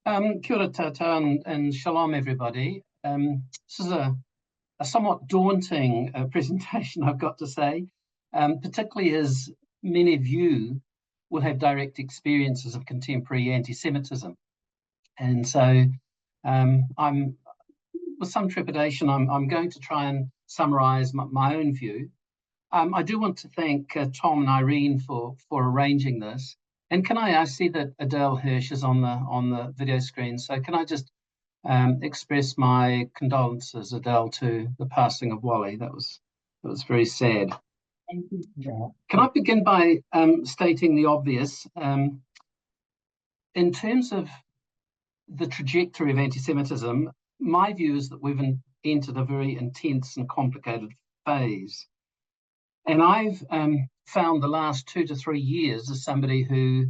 Kia ora tātou and shalom, everybody. This is a somewhat daunting presentation, I've got to say, particularly as many of you will have direct experiences of contemporary anti-Semitism. And so I'm, with some trepidation, I'm going to try and summarize my own view. I do want to thank Tom and Irene for arranging this. And can I see that Adele Hirsch is on the video screen? So can I just express my condolences, Adele, to the passing of Wally? That was very sad. Thank you for that. Can I begin by stating the obvious? In terms of the trajectory of anti-Semitism, my view is that we've entered a very intense and complicated phase. And I've found the last 2 to 3 years, as somebody who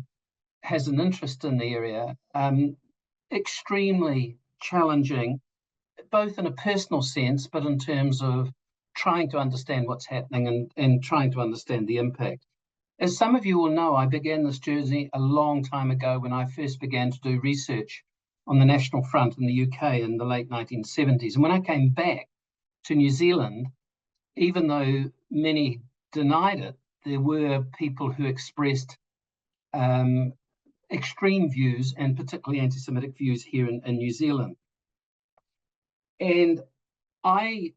has an interest in the area, extremely challenging, both in a personal sense, but in terms of trying to understand what's happening and trying to understand the impact. As some of you will know, I began this journey a long time ago when I first began to do research on the National Front in the UK in the late 1970s. And when I came back to New Zealand, even though many denied it, there were people who expressed extreme views, and particularly anti-Semitic views here in New Zealand. And I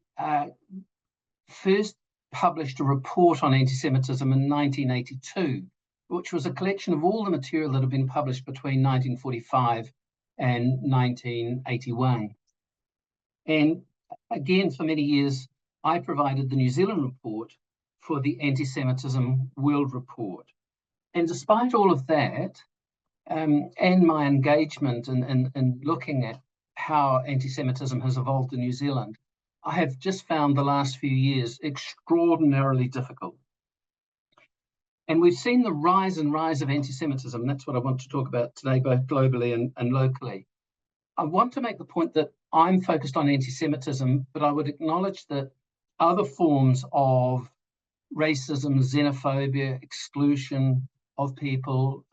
first published a report on anti-Semitism in 1982, which was a collection of all the material that had been published between 1945 and 1981. And again, for many years, I provided the New Zealand report for the Anti-Semitism World Report. And despite all of that, and my engagement in looking at how anti-Semitism has evolved in New Zealand, I have just found the last few years extraordinarily difficult. And we've seen the rise of anti-Semitism. That's what I want to talk about today, both globally and locally. I want to make the point that I'm focused on anti-Semitism, but I would acknowledge that other forms of racism, xenophobia, exclusion of people,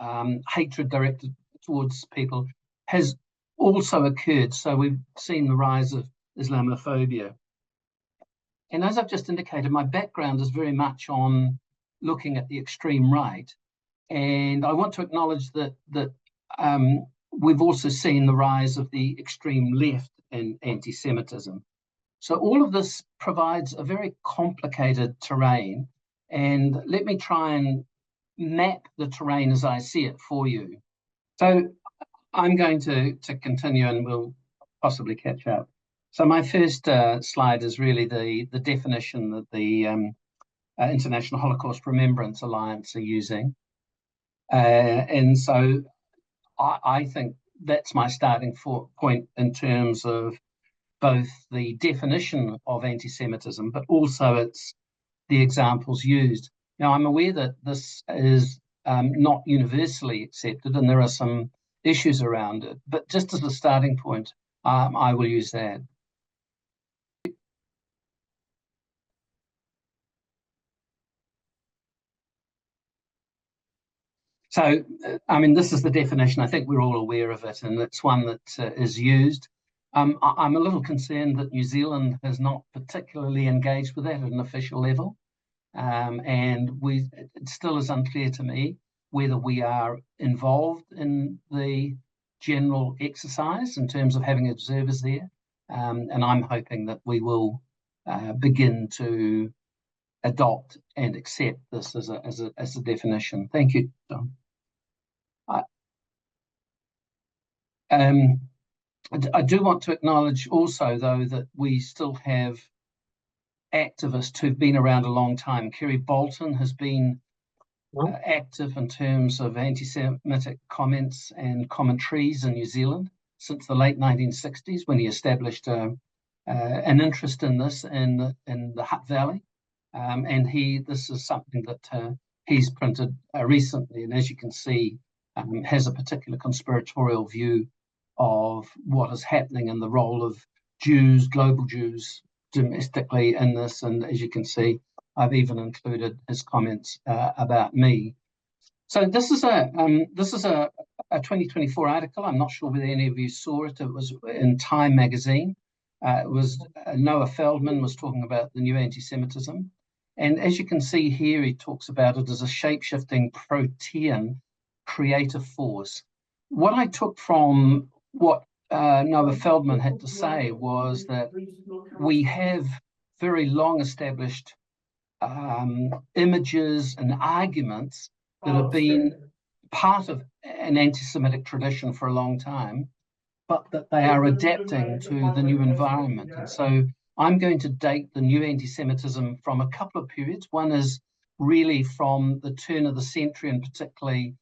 hatred directed towards people has also occurred. So we've seen the rise of Islamophobia. And as I've just indicated, my background is very much on looking at the extreme right. And I want to acknowledge that we've also seen the rise of the extreme left in anti-Semitism. So all of this provides a very complicated terrain. And let me try and map the terrain as I see it for you. So I'm going to continue and we'll possibly catch up. So my first slide is really the definition that the International Holocaust Remembrance Alliance are using. And so I think that's my starting point in terms of both the definition of anti-Semitism, but also the examples used. Now, I'm aware that this is not universally accepted and there are some issues around it, but just as a starting point, I will use that. So, I mean, this is the definition. I think we're all aware of it, and it's one that is used. I'm a little concerned that New Zealand has not particularly engaged with that at an official level. And it still is unclear to me whether we are involved in the general exercise in terms of having observers there. And I'm hoping that we will begin to adopt and accept this as a definition. Thank you, Tom. I do want to acknowledge also, though, that we still have activists who've been around a long time. Kerry Bolton has been active in terms of anti-Semitic comments and commentaries in New Zealand since the late 1960s, when he established an interest in this in the Hutt Valley. And this is something that he's printed recently, and as you can see, has a particular conspiratorial view of what is happening and the role of Jews, global Jews, domestically in this. And as you can see, I've even included his comments about me. So this is a a 2024 article. I'm not sure whether any of you saw it. It was in Time magazine. It was Noah Feldman was talking about the new anti-Semitism. And as you can see here, he talks about it as a shape-shifting protean creative force. What I took from what Noah Feldman had to say was that we have very long established images and arguments that have been part of an anti-Semitic tradition for a long time, but that they are adapting to the new environment. And so I'm going to date the new anti-Semitism from a couple of periods. One is really from the turn of the century, and particularly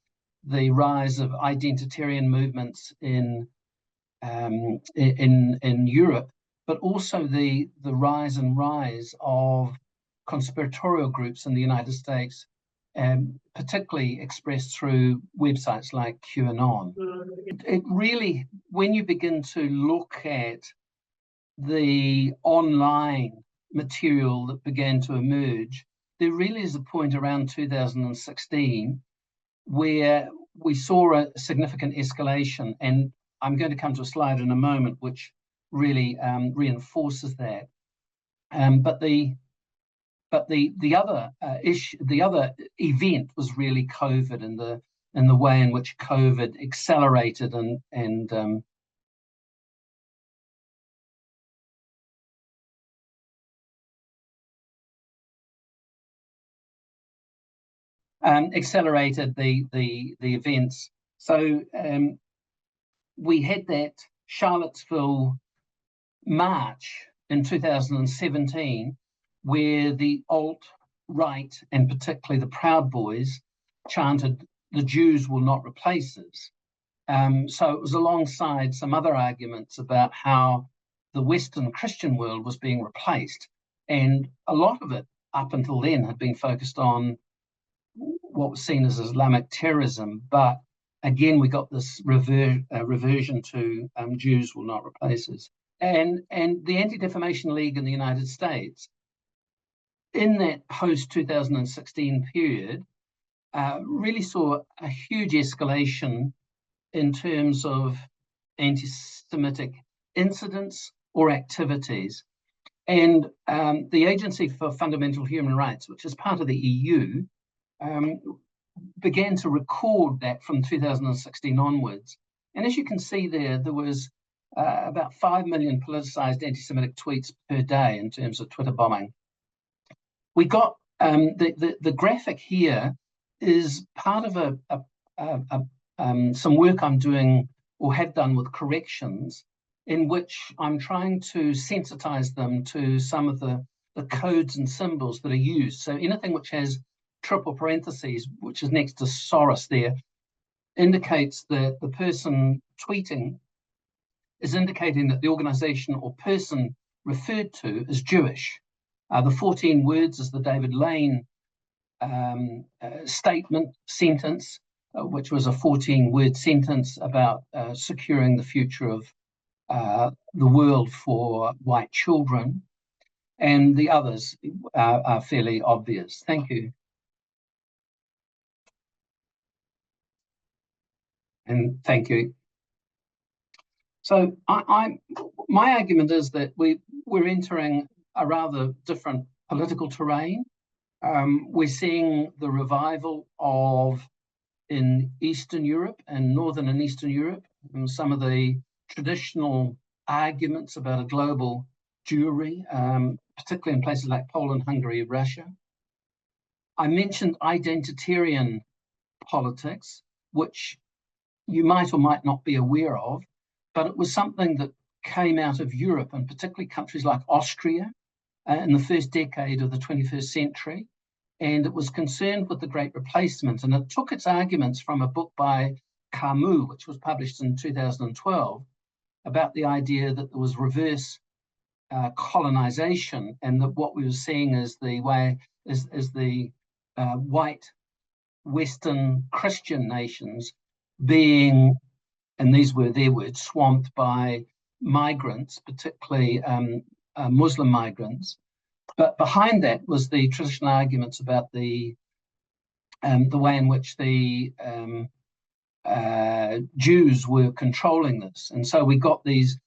the rise of identitarian movements in Europe, but also the rise of conspiratorial groups in the United States, particularly expressed through websites like QAnon. It really, when you begin to look at the online material that began to emerge, there really is a point around 2016 where we saw a significant escalation, and I'm going to come to a slide in a moment which really reinforces that. But the other issue, the other event was really COVID, and the way in which COVID accelerated and accelerated the events. So we had that Charlottesville march in 2017, where the alt-right and particularly the Proud Boys chanted, "The Jews will not replace us." So it was alongside some other arguments about how the Western Christian world was being replaced. And a lot of it up until then had been focused on what was seen as Islamic terrorism. But again, we got this reversion to Jews will not replace us. And the Anti-Defamation League in the United States, in that post-2016 period, really saw a huge escalation in terms of anti-Semitic incidents or activities. And the Agency for Fundamental Human Rights, which is part of the EU, began to record that from 2016 onwards. And as you can see there was about 5 million politicized anti-Semitic tweets per day in terms of Twitter bombing. We got the graphic here is part of some work I'm doing or have done with corrections, in which I'm trying to sensitize them to some of the codes and symbols that are used. So anything which has triple parentheses, which is next to Soros there, indicates that the person tweeting is indicating that the organization or person referred to is Jewish. The 14 words is the David Lane sentence, which was a 14-word sentence about securing the future of the world for white children. And the others are fairly obvious. Thank you. And thank you. So my argument is that we're entering a rather different political terrain. We're seeing the revival of, in Eastern Europe and Northern and Eastern Europe, some of the traditional arguments about a global Jewry, particularly in places like Poland, Hungary, Russia. I mentioned identitarian politics, which you might or might not be aware of, but it was something that came out of Europe, and particularly countries like Austria in the first decade of the 21st century. And it was concerned with the Great Replacement. And it took its arguments from a book by Camus, which was published in 2012, about the idea that there was reverse colonization, and that what we were seeing is the white Western Christian nations being, and these were their words, swamped by migrants, particularly Muslim migrants. But behind that was the traditional arguments about the way in which the Jews were controlling this. And so we got these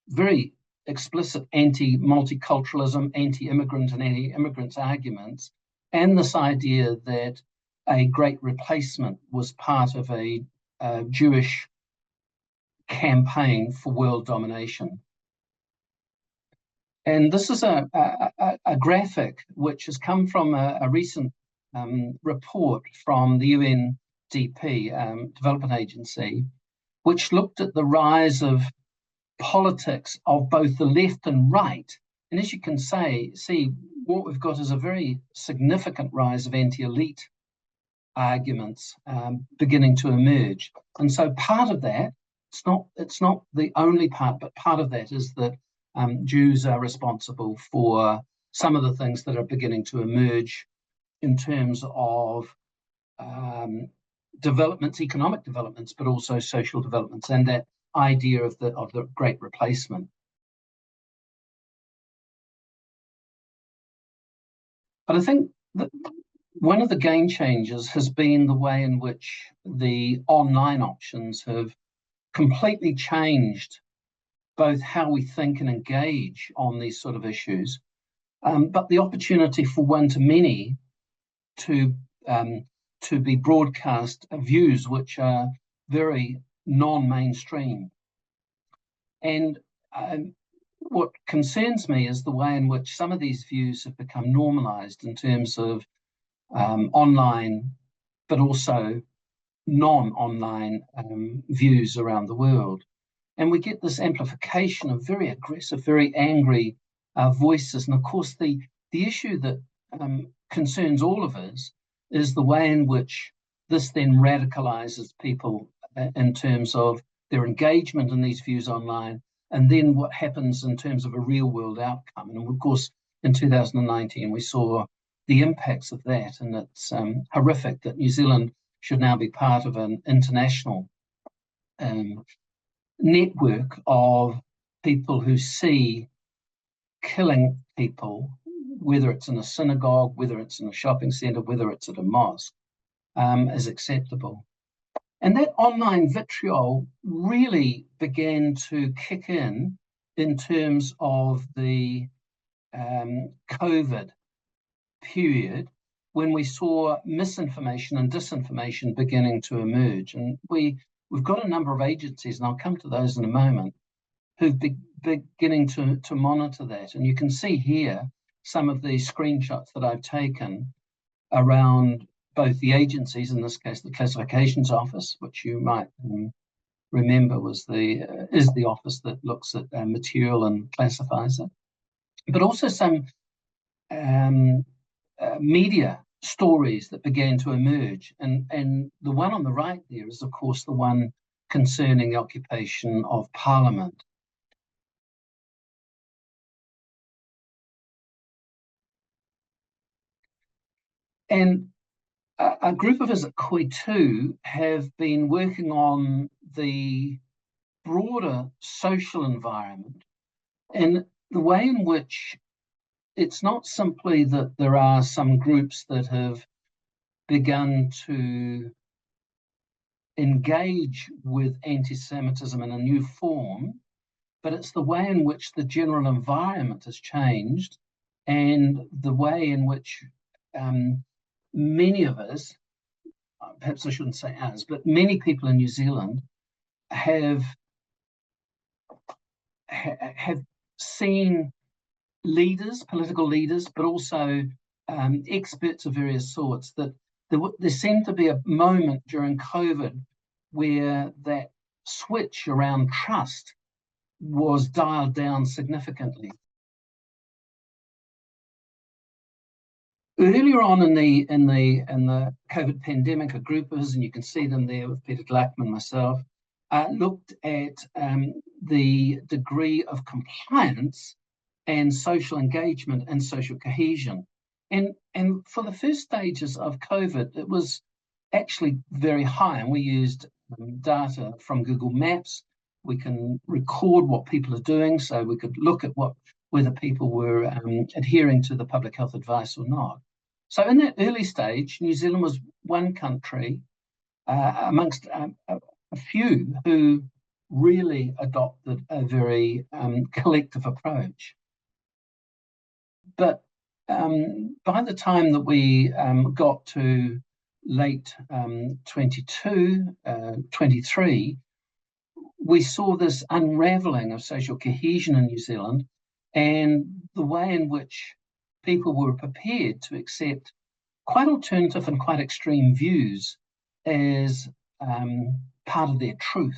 very explicit anti-multiculturalism, anti-immigrant and anti-immigrants arguments, and this idea that a great replacement was part of a Jewish campaign for world domination. And this is a graphic which has come from a recent report from the UNDP, Development Agency, which looked at the rise of politics of both the left and right. And as you can see, what we've got is a very significant rise of anti-elite arguments beginning to emerge. And so part of that, it's not the only part, but part of that is that Jews are responsible for some of the things that are beginning to emerge in terms of developments, economic developments, but also social developments, and that idea of the great replacement. But I think that one of the game changers has been the way in which the online options have completely changed both how we think and engage on these sort of issues, but the opportunity for one-to-many to be broadcast views which are very non-mainstream. And what concerns me is the way in which some of these views have become normalized in terms of online, but also non-online views around the world. And we get this amplification of very aggressive, very angry voices. And of course, the issue that concerns all of us is the way in which this then radicalizes people in terms of their engagement in these views online, and then what happens in terms of a real world outcome. And of course, in 2019, we saw the impacts of that, and it's horrific that New Zealand should now be part of an international network of people who see killing people, whether it's in a synagogue, whether it's in a shopping centre, whether it's at a mosque, as acceptable. And that online vitriol really began to kick in terms of the COVID period, when we saw misinformation and disinformation beginning to emerge. And we've got a number of agencies, and I'll come to those in a moment, who've beginning to monitor that. And you can see here some of the screenshots that I've taken around both the agencies, in this case, the Classifications Office, which you might remember is the office that looks at material and classifies it, but also some media stories that began to emerge. And the one on the right there is, of course, the one concerning the occupation of Parliament. And a group of us at Koi2 have been working on the broader social environment and the way in which it's not simply that there are some groups that have begun to engage with anti-Semitism in a new form, but it's the way in which the general environment has changed and the way in which many of us, perhaps I shouldn't say us, but many people in New Zealand have seen leaders, political leaders, but also experts of various sorts, that there seemed to be a moment during COVID where that switch around trust was dialed down significantly. Earlier on in the COVID pandemic, a group of us, and you can see them there with Peter Glackman, myself, looked at the degree of compliance and social engagement and social cohesion. And for the first stages of COVID, it was actually very high, and we used data from Google Maps. We can record what people are doing, so we could look at whether people were adhering to the public health advice or not. So in that early stage, New Zealand was one country amongst a few who really adopted a very collective approach. But by the time that we got to late 22, 23, we saw this unraveling of social cohesion in New Zealand and the way in which people were prepared to accept quite alternative and quite extreme views as part of their truth.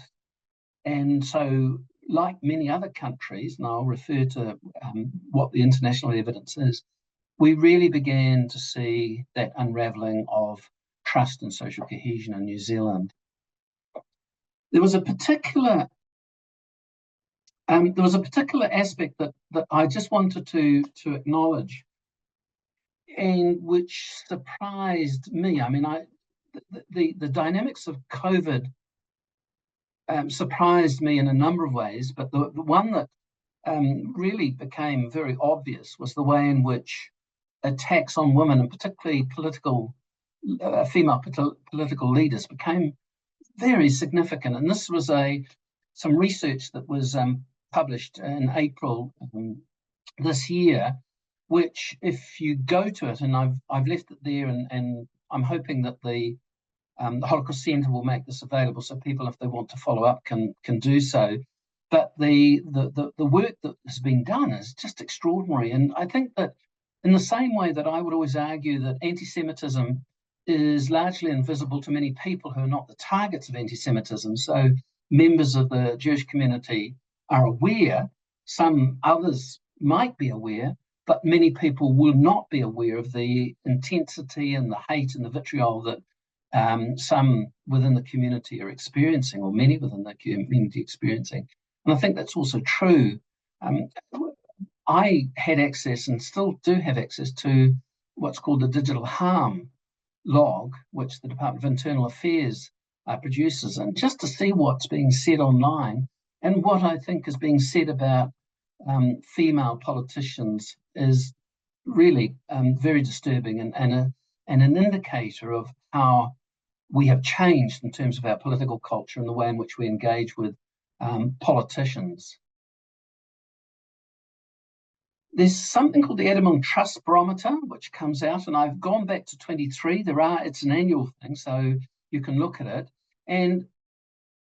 And so, like many other countries, and I'll refer to what the international evidence is, we really began to see that unraveling of trust and social cohesion in New Zealand. There was a particular aspect that I just wanted to acknowledge, and which surprised me. I mean, the dynamics of COVID surprised me in a number of ways, but the one that really became very obvious was the way in which attacks on women, and particularly female political leaders, became very significant. And this was some research that was published in April this year, which, if you go to it, and I've left it there, and I'm hoping that the Holocaust Centre will make this available so people, if they want to follow up, can do so. But the work that has been done is just extraordinary. And I think that in the same way that I would always argue that anti-Semitism is largely invisible to many people who are not the targets of anti-Semitism. So members of the Jewish community are aware, some others might be aware, but many people will not be aware of the intensity and the hate and the vitriol that some within the community are experiencing, or many within the community experiencing. And I think that's also true. I had access, and still do have access, to what's called the digital harm log, which the Department of Internal Affairs produces, and just to see what's being said online and what I think is being said about female politicians is really very disturbing, and an indicator of how we have changed in terms of our political culture and the way in which we engage with politicians. There's something called the Edinburgh Trust Barometer, which comes out, and I've gone back to 23. It's an annual thing, so you can look at it. And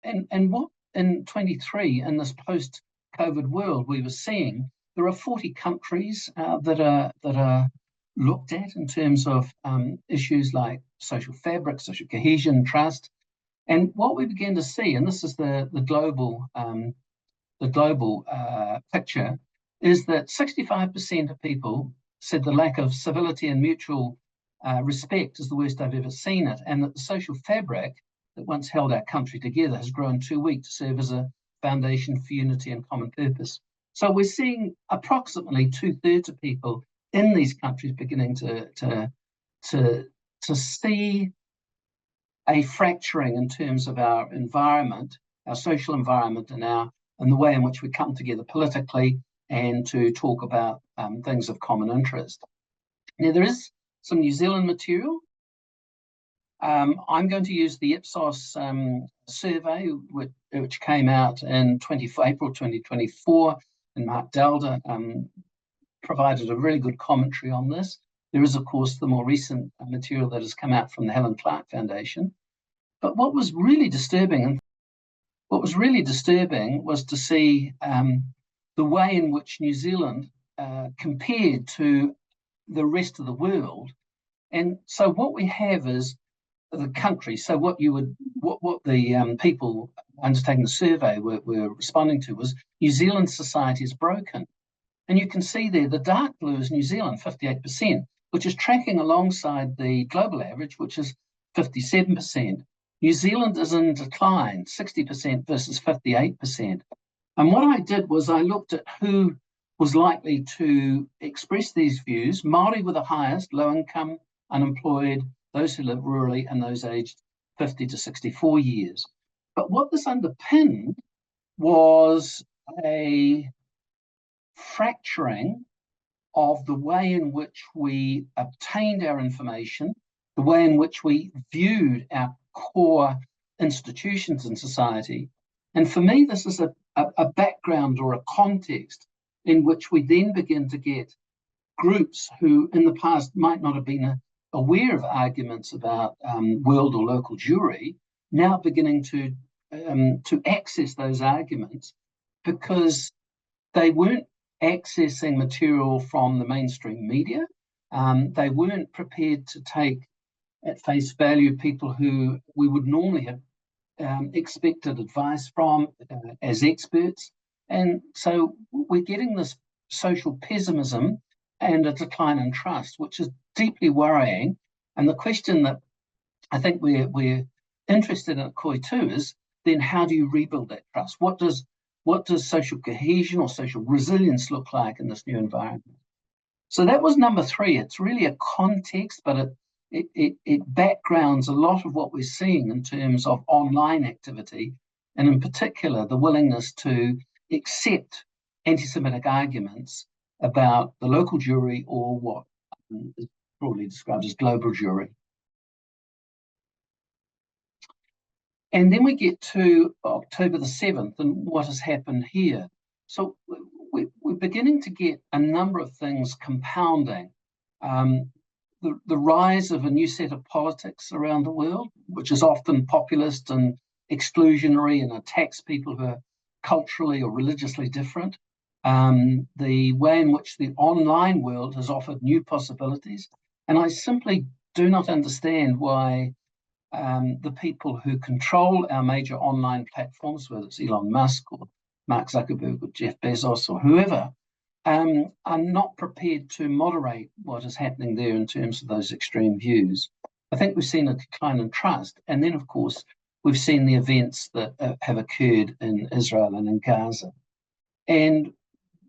what in 23, in this post-COVID world, we were seeing, there are 40 countries that are looked at in terms of issues like social fabric, social cohesion, trust. And what we began to see, and this is the global picture, is that 65% of people said the lack of civility and mutual respect is the worst I've ever seen it, and that the social fabric that once held our country together has grown too weak to serve as a foundation for unity and common purpose. So we're seeing approximately 2/3 of people in these countries beginning to see a fracturing in terms of our environment, our social environment, and the way in which we come together politically and to talk about things of common interest. Now, there is some New Zealand material. I'm going to use the Ipsos survey, which came out in April 2024, and Mark Dowder provided a really good commentary on this. There is, of course, the more recent material that has come out from the Helen Clark Foundation. But what was really disturbing was to see the way in which New Zealand compared to the rest of the world. And so what we have is the country. So what the people undertaking the survey were responding to was New Zealand society is broken. And you can see there, the dark blue is New Zealand, 58%, which is tracking alongside the global average, which is 57%. New Zealand is in decline, 60% versus 58%. And what I did was I looked at who was likely to express these views. Māori were the highest, low income, unemployed, those who live rurally, and those aged 50 to 64 years. But what this underpinned was a fracturing of the way in which we obtained our information, the way in which we viewed our core institutions in society. And for me, this is a background or a context in which we then begin to get groups who in the past might not have been aware of arguments about world or local Jewry, now beginning to access those arguments because they weren't accessing material from the mainstream media. They weren't prepared to take at face value people who we would normally have expected advice from as experts. And so we're getting this social pessimism and a decline in trust, which is deeply worrying. And the question that I think we're interested in at COI too is then how do you rebuild that trust? What does social cohesion or social resilience look like in this new environment? So that was number 3. It's really a context, but it backgrounds a lot of what we're seeing in terms of online activity, and in particular, the willingness to accept anti-Semitic arguments about the local Jewry or what is broadly described as global Jewry. And then we get to October the 7th and what has happened here. So we're beginning to get a number of things compounding. The rise of a new set of politics around the world, which is often populist and exclusionary and attacks people who are culturally or religiously different. The way in which the online world has offered new possibilities. And I simply do not understand why the people who control our major online platforms, whether it's Elon Musk or Mark Zuckerberg or Jeff Bezos or whoever, are not prepared to moderate what is happening there in terms of those extreme views. I think we've seen a decline in trust. And then, of course, we've seen the events that have occurred in Israel and in Gaza. And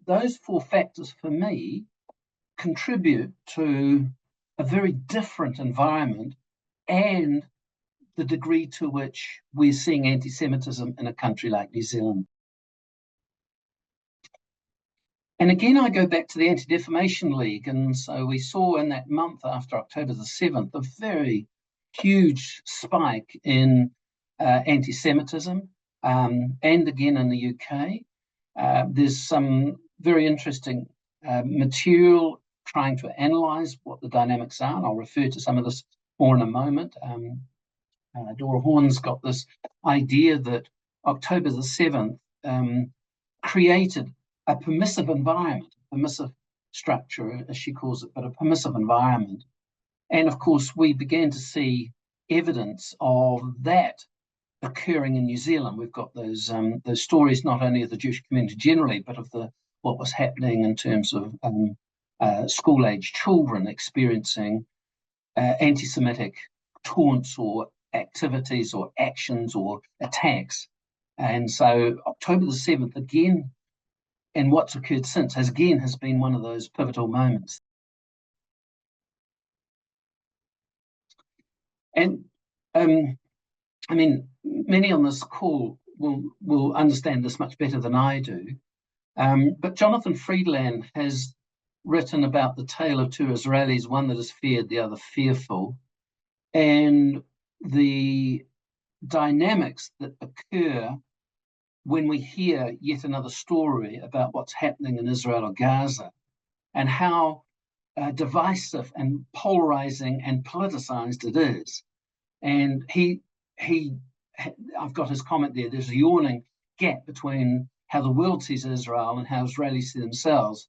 those 4 factors, for me, contribute to a very different environment and the degree to which we're seeing anti-Semitism in a country like New Zealand. And again, I go back to the Anti-Defamation League. And so we saw in that month after October the 7th, a very huge spike in anti-Semitism, and again in the UK. There's some very interesting material trying to analyse what the dynamics are, and I'll refer to some of this more in a moment. Dora Horn's got this idea that October the 7th created a permissive environment, permissive structure, as she calls it, but a permissive environment. And of course, we began to see evidence of that occurring in New Zealand. We've got those stories not only of the Jewish community generally, but of what was happening in terms of school-age children experiencing anti-Semitic taunts or activities or actions or attacks. And so October the 7th, again, and what's occurred since has been one of those pivotal moments. And I mean, many on this call will understand this much better than I do. But Jonathan Friedland has written about the tale of 2 Israelis, one that is feared, the other fearful, and the dynamics that occur when we hear yet another story about what's happening in Israel or Gaza, and how divisive and polarizing and politicized it is. And I've got his comment there, there's a yawning gap between how the world sees Israel and how Israelis see themselves.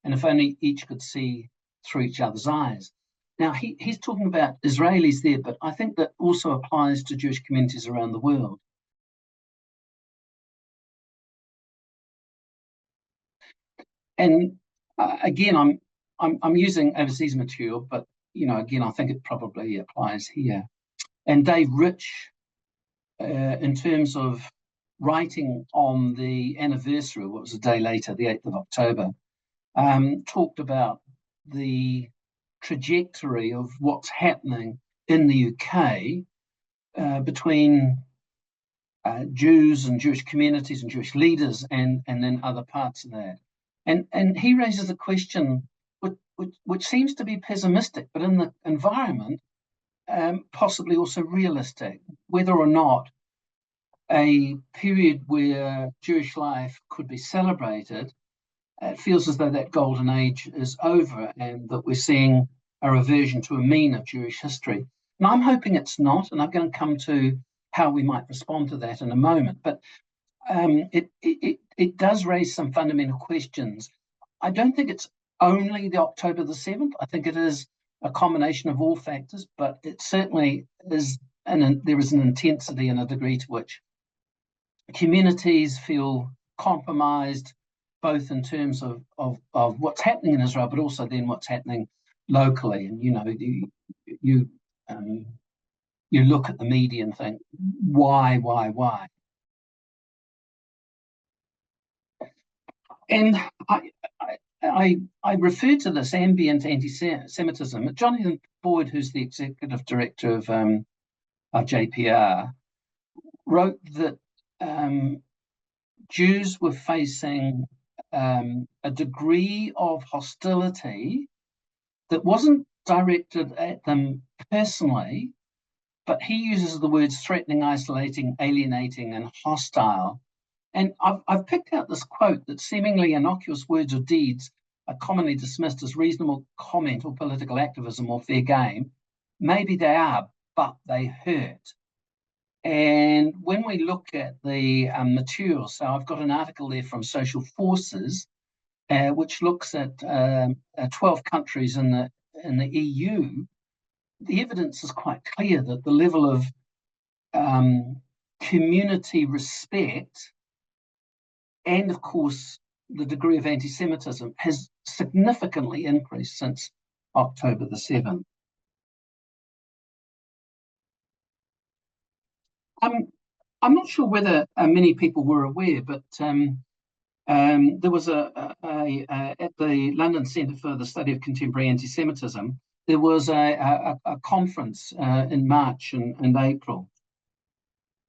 And if only each could see through each other's eyes. Now, he's talking about Israelis there, but I think that also applies to Jewish communities around the world. And again, I'm using overseas material, but again, I think it probably applies here. And Dave Rich, in terms of writing on the anniversary, what was a day later, the 8th of October, talked about the trajectory of what's happening in the UK between Jews and Jewish communities and Jewish leaders and then other parts of that. And he raises a question which seems to be pessimistic, but in the environment possibly also realistic, whether or not a period where Jewish life could be celebrated. It feels as though that golden age is over and that we're seeing a reversion to a mean of Jewish history. And I'm hoping it's not, and I'm going to come to how we might respond to that in a moment. But it does raise some fundamental questions. I don't think it's only the October the 7th. I think it is a combination of all factors, but it certainly is, there is an intensity and a degree to which communities feel compromised, both in terms of what's happening in Israel, but also then what's happening locally. And you look at the media and think, why? And I refer to this ambient anti-Semitism. Jonathan Boyd, who's the executive director of JPR, wrote that Jews were facing a degree of hostility that wasn't directed at them personally, but he uses the words threatening, isolating, alienating, and hostile. And I've picked out this quote that seemingly innocuous words or deeds are commonly dismissed as reasonable comment or political activism or fair game. Maybe they are, but they hurt. And when we look at the materials, so I've got an article there from Social Forces, which looks at 12 countries in the EU. The evidence is quite clear that the level of community respect and, of course, the degree of anti-Semitism has significantly increased since October the 7th. I'm not sure whether many people were aware, but there was at the London Centre for the Study of Contemporary Anti-Semitism, there was a conference in March and April.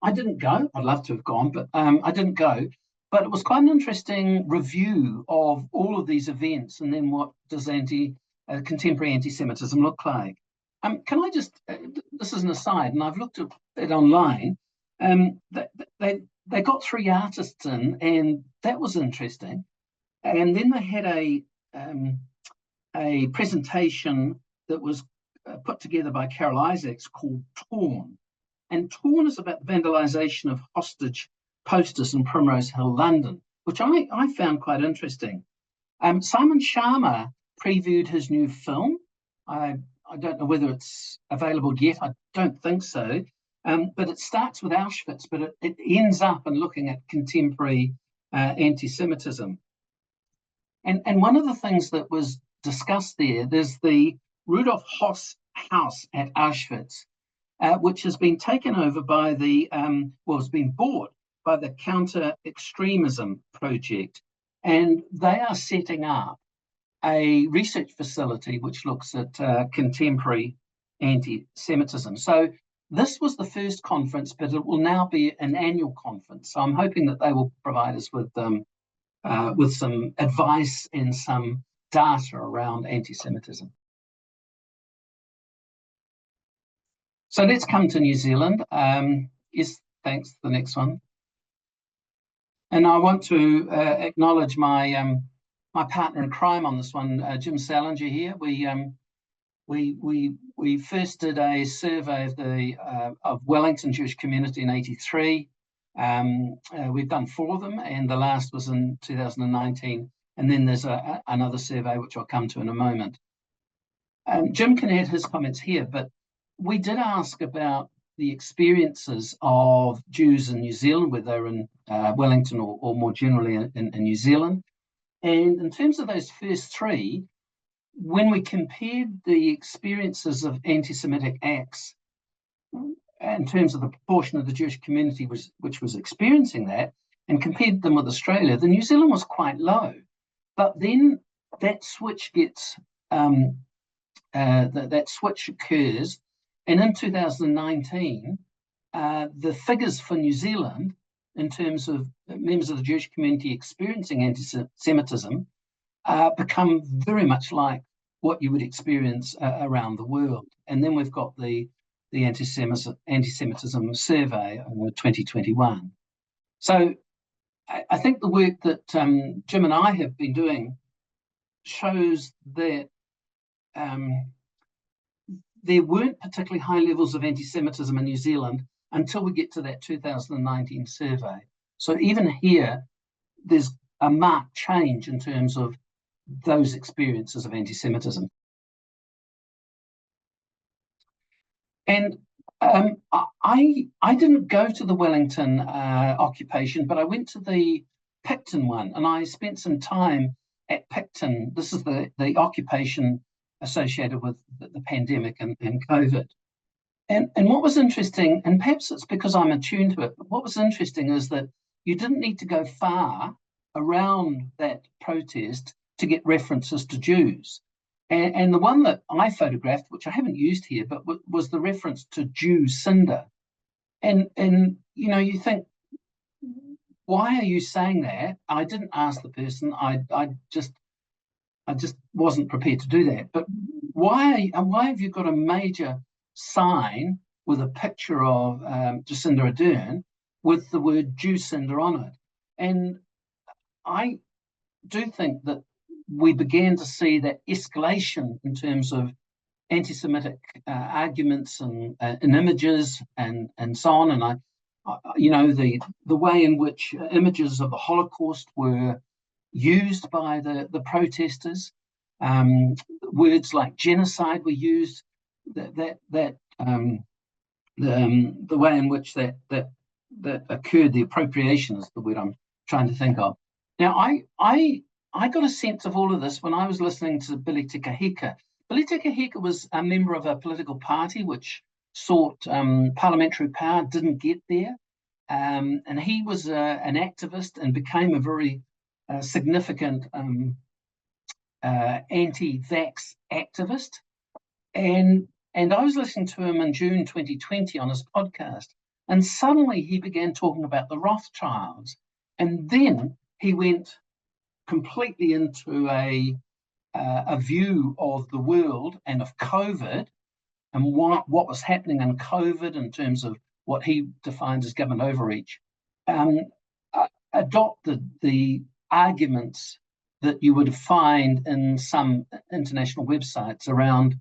I didn't go. I'd love to have gone, but I didn't go. But it was quite an interesting review of all of these events and then what does contemporary anti-Semitism look like. Can I just, this is an aside, and I've looked at it online. They got 3 artists in, and that was interesting. And then they had a presentation that was put together by Carol Isaacs called Torn. And Torn is about the vandalization of hostage posters in Primrose Hill, London, which I found quite interesting. Simon Sharma previewed his new film. I don't know whether it's available yet. I don't think so. But it starts with Auschwitz, but it ends up in looking at contemporary anti-Semitism. And one of the things that was discussed there's the Rudolf Höss house at Auschwitz, which has been taken over by has been bought by the Counter-Extremism Project. And they are setting up a research facility which looks at contemporary anti-Semitism. So this was the first conference, but it will now be an annual conference. So I'm hoping that they will provide us with some advice and some data around anti-Semitism. So let's come to New Zealand. Yes, thanks. The next one. And I want to acknowledge my my partner in crime on this one, Jim Salinger here. We first did a survey of Wellington Jewish community in '83. We've done 4 of them, and the last was in 2019. And then there's another survey which I'll come to in a moment. Jim can add his comments here, but we did ask about the experiences of Jews in New Zealand, whether they're in Wellington or more generally in New Zealand. And in terms of those first 3, when we compared the experiences of anti-Semitic acts in terms of the proportion of the Jewish community which was experiencing that, and compared them with Australia, the New Zealand was quite low. But then that switch gets that switch occurs, and in 2019, the figures for New Zealand in terms of members of the Jewish community experiencing anti-Semitism become very much like what you would experience around the world. And then we've got the the anti-Semitism survey in 2021. So I think the work that Jim and I have been doing shows that there weren't particularly high levels of anti-Semitism in New Zealand until we get to that 2019 survey. So even here, there's a marked change in terms of those experiences of anti-Semitism. And I didn't go to the Wellington occupation, but I went to the Picton one, and I spent some time at Picton. This is the occupation associated with the pandemic and COVID. And what was interesting, and perhaps it's because I'm attuned to it, but what was interesting is that you didn't need to go far around that protest to get references to Jews. And the one that I photographed, which I haven't used here, but was the reference to Jew cinder. And you know, you think, why are you saying that? I didn't ask the person. I just wasn't prepared to do that. But why have you got a major sign with a picture of Jacinda Ardern with the word Jew cinder on it? And I do think that we began to see that escalation in terms of anti-Semitic arguments and images and so on. And you know, the way in which images of the Holocaust were used by the protesters, words like genocide were used. The way in which that occurred, the appropriation is the word I'm trying to think of. Now, I got a sense of all of this when I was listening to Billy Te Kahika. Billy Te Kahika was a member of a political party which sought parliamentary power, didn't get there. And he was an activist and became a very significant anti-vax activist. And I was listening to him in June 2020 on his podcast, and suddenly he began talking about the Rothschilds. And then he went completely into a view of the world and of COVID and what was happening in COVID in terms of what he defined as government overreach, adopted the arguments that you would find in some international websites around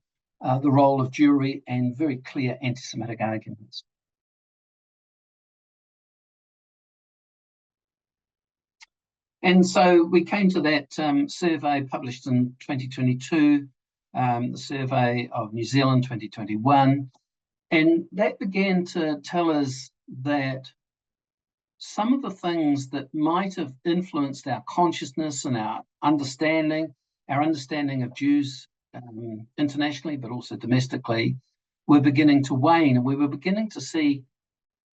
the role of Jewry and very clear anti-Semitic arguments. And so we came to that survey published in 2022, the survey of New Zealand 2021, and that began to tell us that some of the things that might have influenced our consciousness and our understanding of Jews internationally, but also domestically, were beginning to wane, and we were beginning to see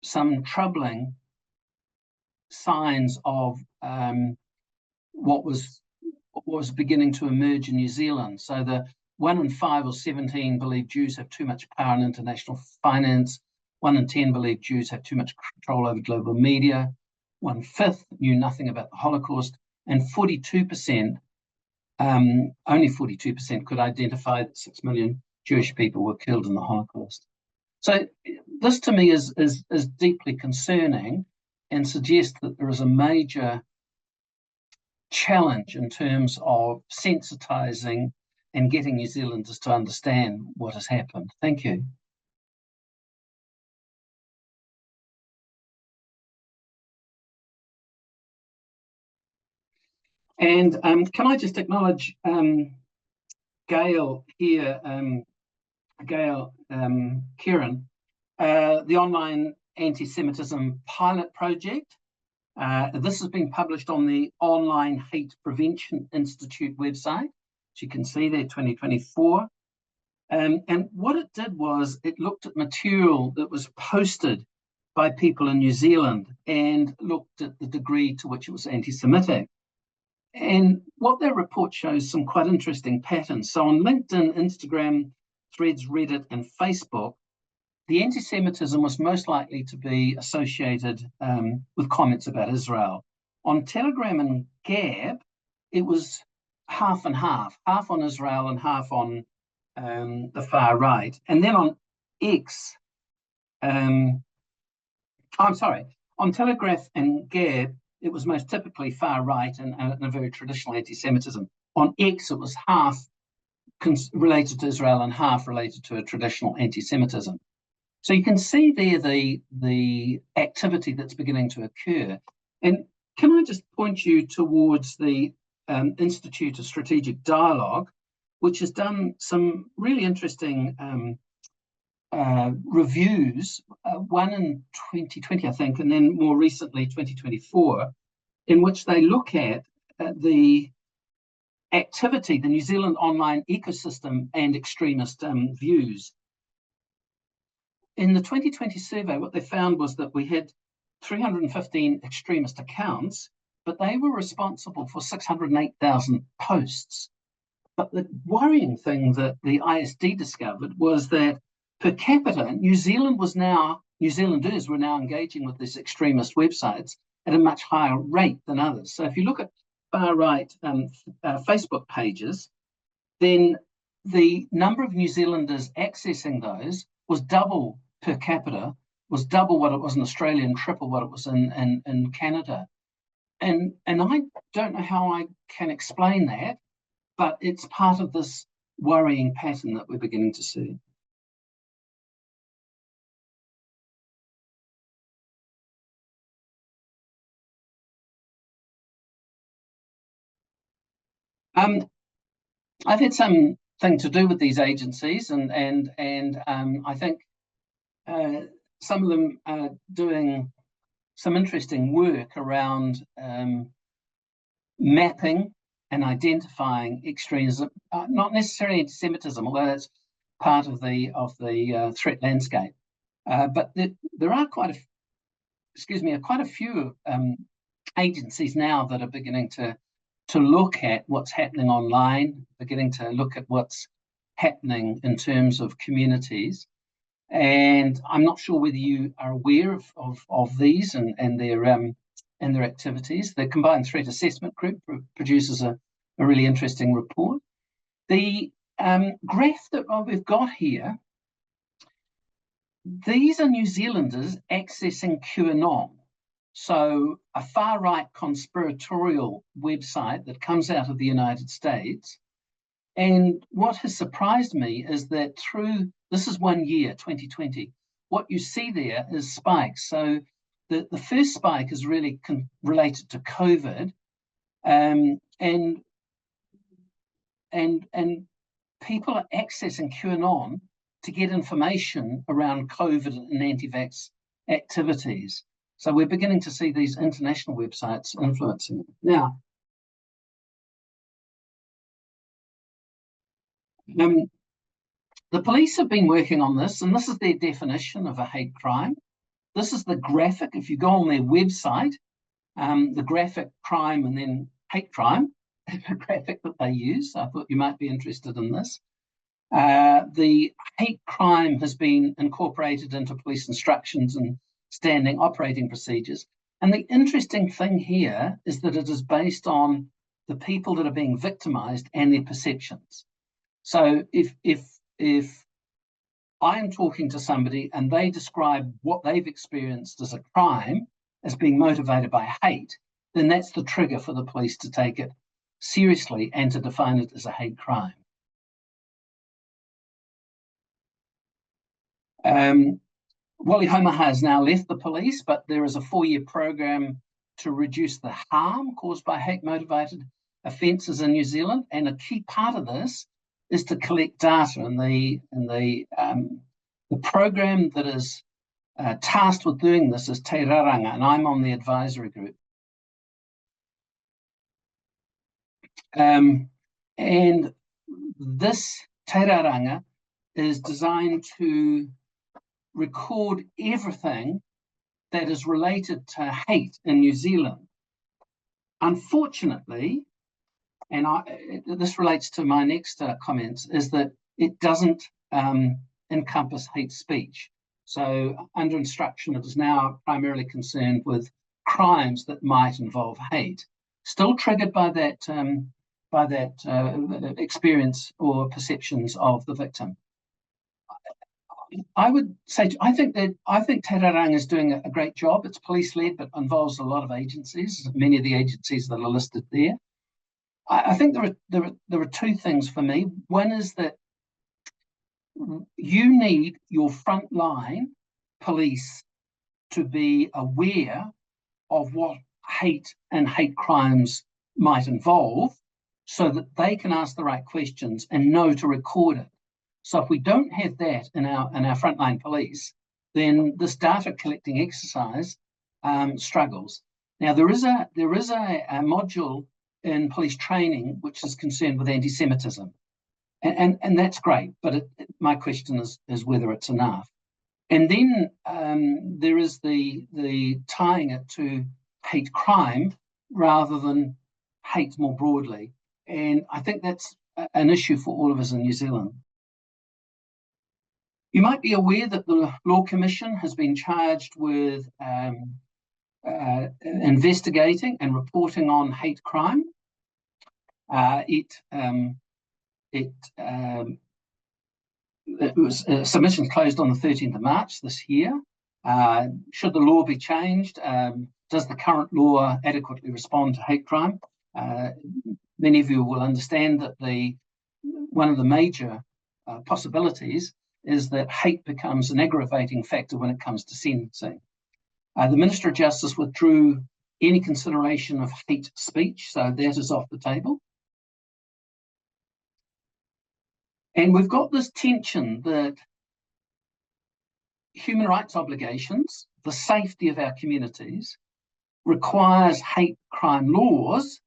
some troubling signs of what was beginning to emerge in New Zealand. So the 1 in 5 or 17 believe Jews have too much power in international finance. 1 in 10 believe Jews have too much control over global media. 1/5 knew nothing about the Holocaust, and 42%, only 42% could identify that 6 million Jewish people were killed in the Holocaust. So this to me is deeply concerning and suggests that there is a major challenge in terms of sensitizing and getting New Zealanders to understand what has happened. Thank you. And can I just acknowledge Gail here, Gail Kieran, the online anti-Semitism pilot project. This has been published on the Online Hate Prevention Institute website, as you can see there, 2024. And what it did was it looked at material that was posted by people in New Zealand and looked at the degree to which it was anti-Semitic. And what their report shows some quite interesting patterns. So on LinkedIn, Instagram, Threads, Reddit, and Facebook, the anti-Semitism was most likely to be associated with comments about Israel. On Telegram and Gab, it was half and half on Israel and half on the far right. And then on X, I'm sorry, on Telegraph and Gab, it was most typically far right and a very traditional anti-Semitism. On X, it was half related to Israel and half related to a traditional anti-Semitism. So you can see there the activity that's beginning to occur. And can I just point you towards the Institute of Strategic Dialogue, which has done some really interesting reviews, one in 2020, I think, and then more recently 2024, in which they look at the activity, the New Zealand online ecosystem and extremist views. In the 2020 survey, what they found was that we had 315 extremist accounts, but they were responsible for 608,000 posts. But the worrying thing that the ISD discovered was that per capita, New Zealanders were now engaging with these extremist websites at a much higher rate than others. So if you look at far-right Facebook pages, then the number of New Zealanders accessing those was double per capita, was double what it was in Australia and triple what it was in Canada. And I don't know how I can explain that, but it's part of this worrying pattern that we're beginning to see. I've had something to do with these agencies, and I think some of them are doing some interesting work around mapping and identifying extremism, not necessarily anti-Semitism, although that's part of the threat landscape. But there are quite a few agencies now that are beginning to look at what's happening online, beginning to look at what's happening in terms of communities. And I'm not sure whether you are aware of these and their activities. The Combined Threat Assessment Group produces a really interesting report. The graph that we've got here, these are New Zealanders accessing QAnon. So a far-right conspiratorial website that comes out of the United States. And what has surprised me is that this is 1 year, 2020, what you see there is spikes. So the first spike is really related to COVID, and people are accessing QAnon to get information around COVID and anti-vax activities. So we're beginning to see these international websites influencing it. Now, the police have been working on this, and this is their definition of a hate crime. This is the graphic. If you go on their website, the graphic crime and then hate crime is the graphic that they use. I thought you might be interested in this. The hate crime has been incorporated into police instructions and standing operating procedures. And the interesting thing here is that it is based on the people that are being victimized and their perceptions. So if I am talking to somebody and they describe what they've experienced as a crime as being motivated by hate, then that's the trigger for the police to take it seriously and to define it as a hate crime. Wally Homaha has now left the police, but there is a 4-year program to reduce the harm caused by hate-motivated offences in New Zealand, and a key part of this is to collect data. And the program that is tasked with doing this is Te Raranga, and I'm on the advisory group. And this Te Raranga is designed to record everything that is related to hate in New Zealand. Unfortunately, and this relates to my next comments, is that it doesn't encompass hate speech. So under instruction, it is now primarily concerned with crimes that might involve hate, still triggered by that experience or perceptions of the victim. I would say, I think Te Raranga is doing a great job. It's police-led, but involves a lot of agencies, many of the agencies that are listed there. I think there are two things for me. One is that you need your frontline police to be aware of what hate and hate crimes might involve, so that they can ask the right questions and know to record it. So if we don't have that in our frontline police, then this data collecting exercise struggles. Now there is a module in police training which is concerned with anti-Semitism, and that's great. But my question is whether it's enough. And then there is the tying it to hate crime rather than hate more broadly. And I think that's an issue for all of us in New Zealand. You might be aware that the Law Commission has been charged with investigating and reporting on hate crime. Submissions closed on the 13th of March this year. Should the law be changed? Does the current law adequately respond to hate crime? Many of you will understand that one of the major possibilities is that hate becomes an aggravating factor when it comes to sentencing. The Minister of Justice withdrew any consideration of hate speech, so that is off the table. And we've got this tension that human rights obligations, the safety of our communities, requires hate crime laws,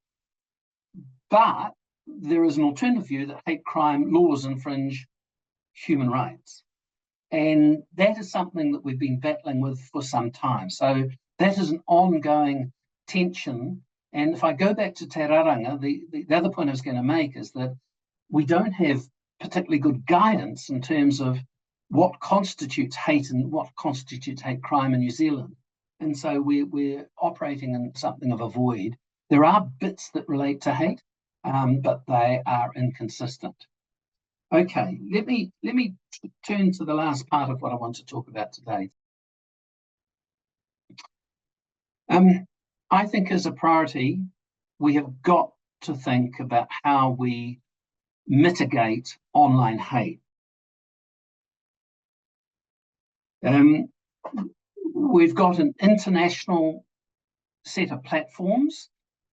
but there is an alternative view that hate crime laws infringe human rights. And that is something that we've been battling with for some time. So that is an ongoing tension. And if I go back to Te Raranga, the other point I was going to make is that we don't have particularly good guidance in terms of what constitutes hate and what constitutes hate crime in New Zealand. And so we're operating in something of a void. There are bits that relate to hate, but they are inconsistent. Okay, let me turn to the last part of what I want to talk about today. I think as a priority, we have got to think about how we mitigate online hate. We've got an international set of platforms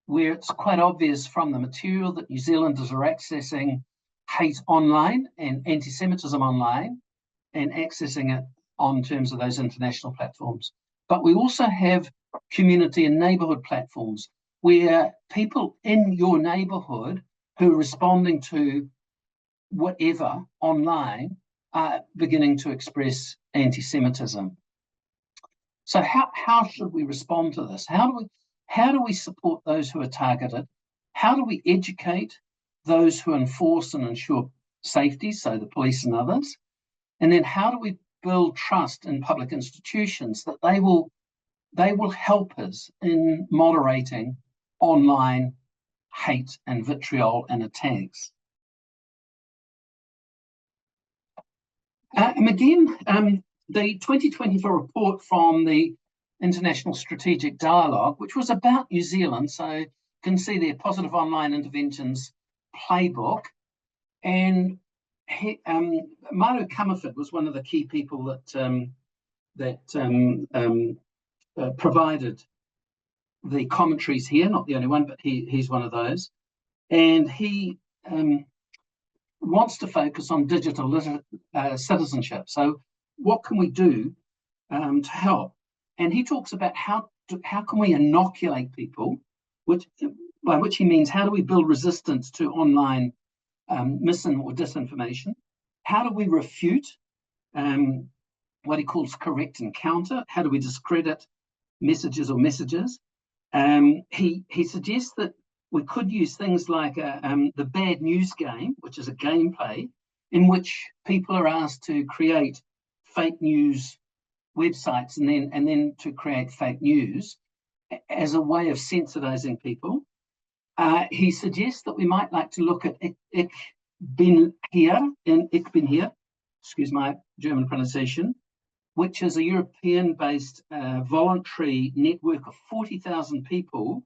where it's quite obvious from the material that New Zealanders are accessing hate online and anti-Semitism online and accessing it on terms of those international platforms. But we also have community and neighbourhood platforms where people in your neighbourhood who are responding to whatever online are beginning to express anti-Semitism. So how should we respond to this? How do we support those who are targeted? How do we educate those who enforce and ensure safety, so the police and others? And then how do we build trust in public institutions that they will help us in moderating online hate and vitriol and attacks? And again, the 2024 report from the International Strategic Dialogue, which was about New Zealand, so you can see their positive online interventions playbook. And Maru Comerford was one of the key people that provided the commentaries here, not the only one, but he's one of those. And he wants to focus on digital citizenship. So what can we do to help? And he talks about how can we inoculate people, by which he means how do we build resistance to online misin or disinformation? How do we refute what he calls correct and counter? How do we discredit messages or messages? He suggests that we could use things like the bad news game, which is a gameplay in which people are asked to create fake news websites and then to create fake news as a way of sensitizing people. He suggests that we might like to look at Ik Ben Hier, excuse my German pronunciation, which is a European-based voluntary network of 40,000 people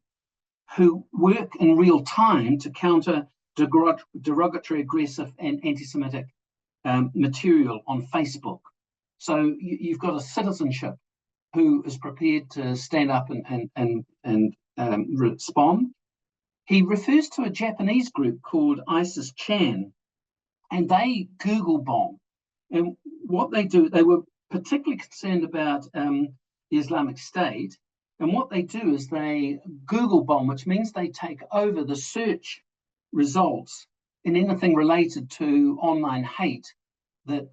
who work in real time to counter derogatory, aggressive, and anti-Semitic material on Facebook. So you've got a citizenship who is prepared to stand up and respond. He refers to a Japanese group called ISIS-Chan, and they Google bomb. And what they do, they were particularly concerned about the Islamic State. And what they do is they Google bomb, which means they take over the search results in anything related to online hate that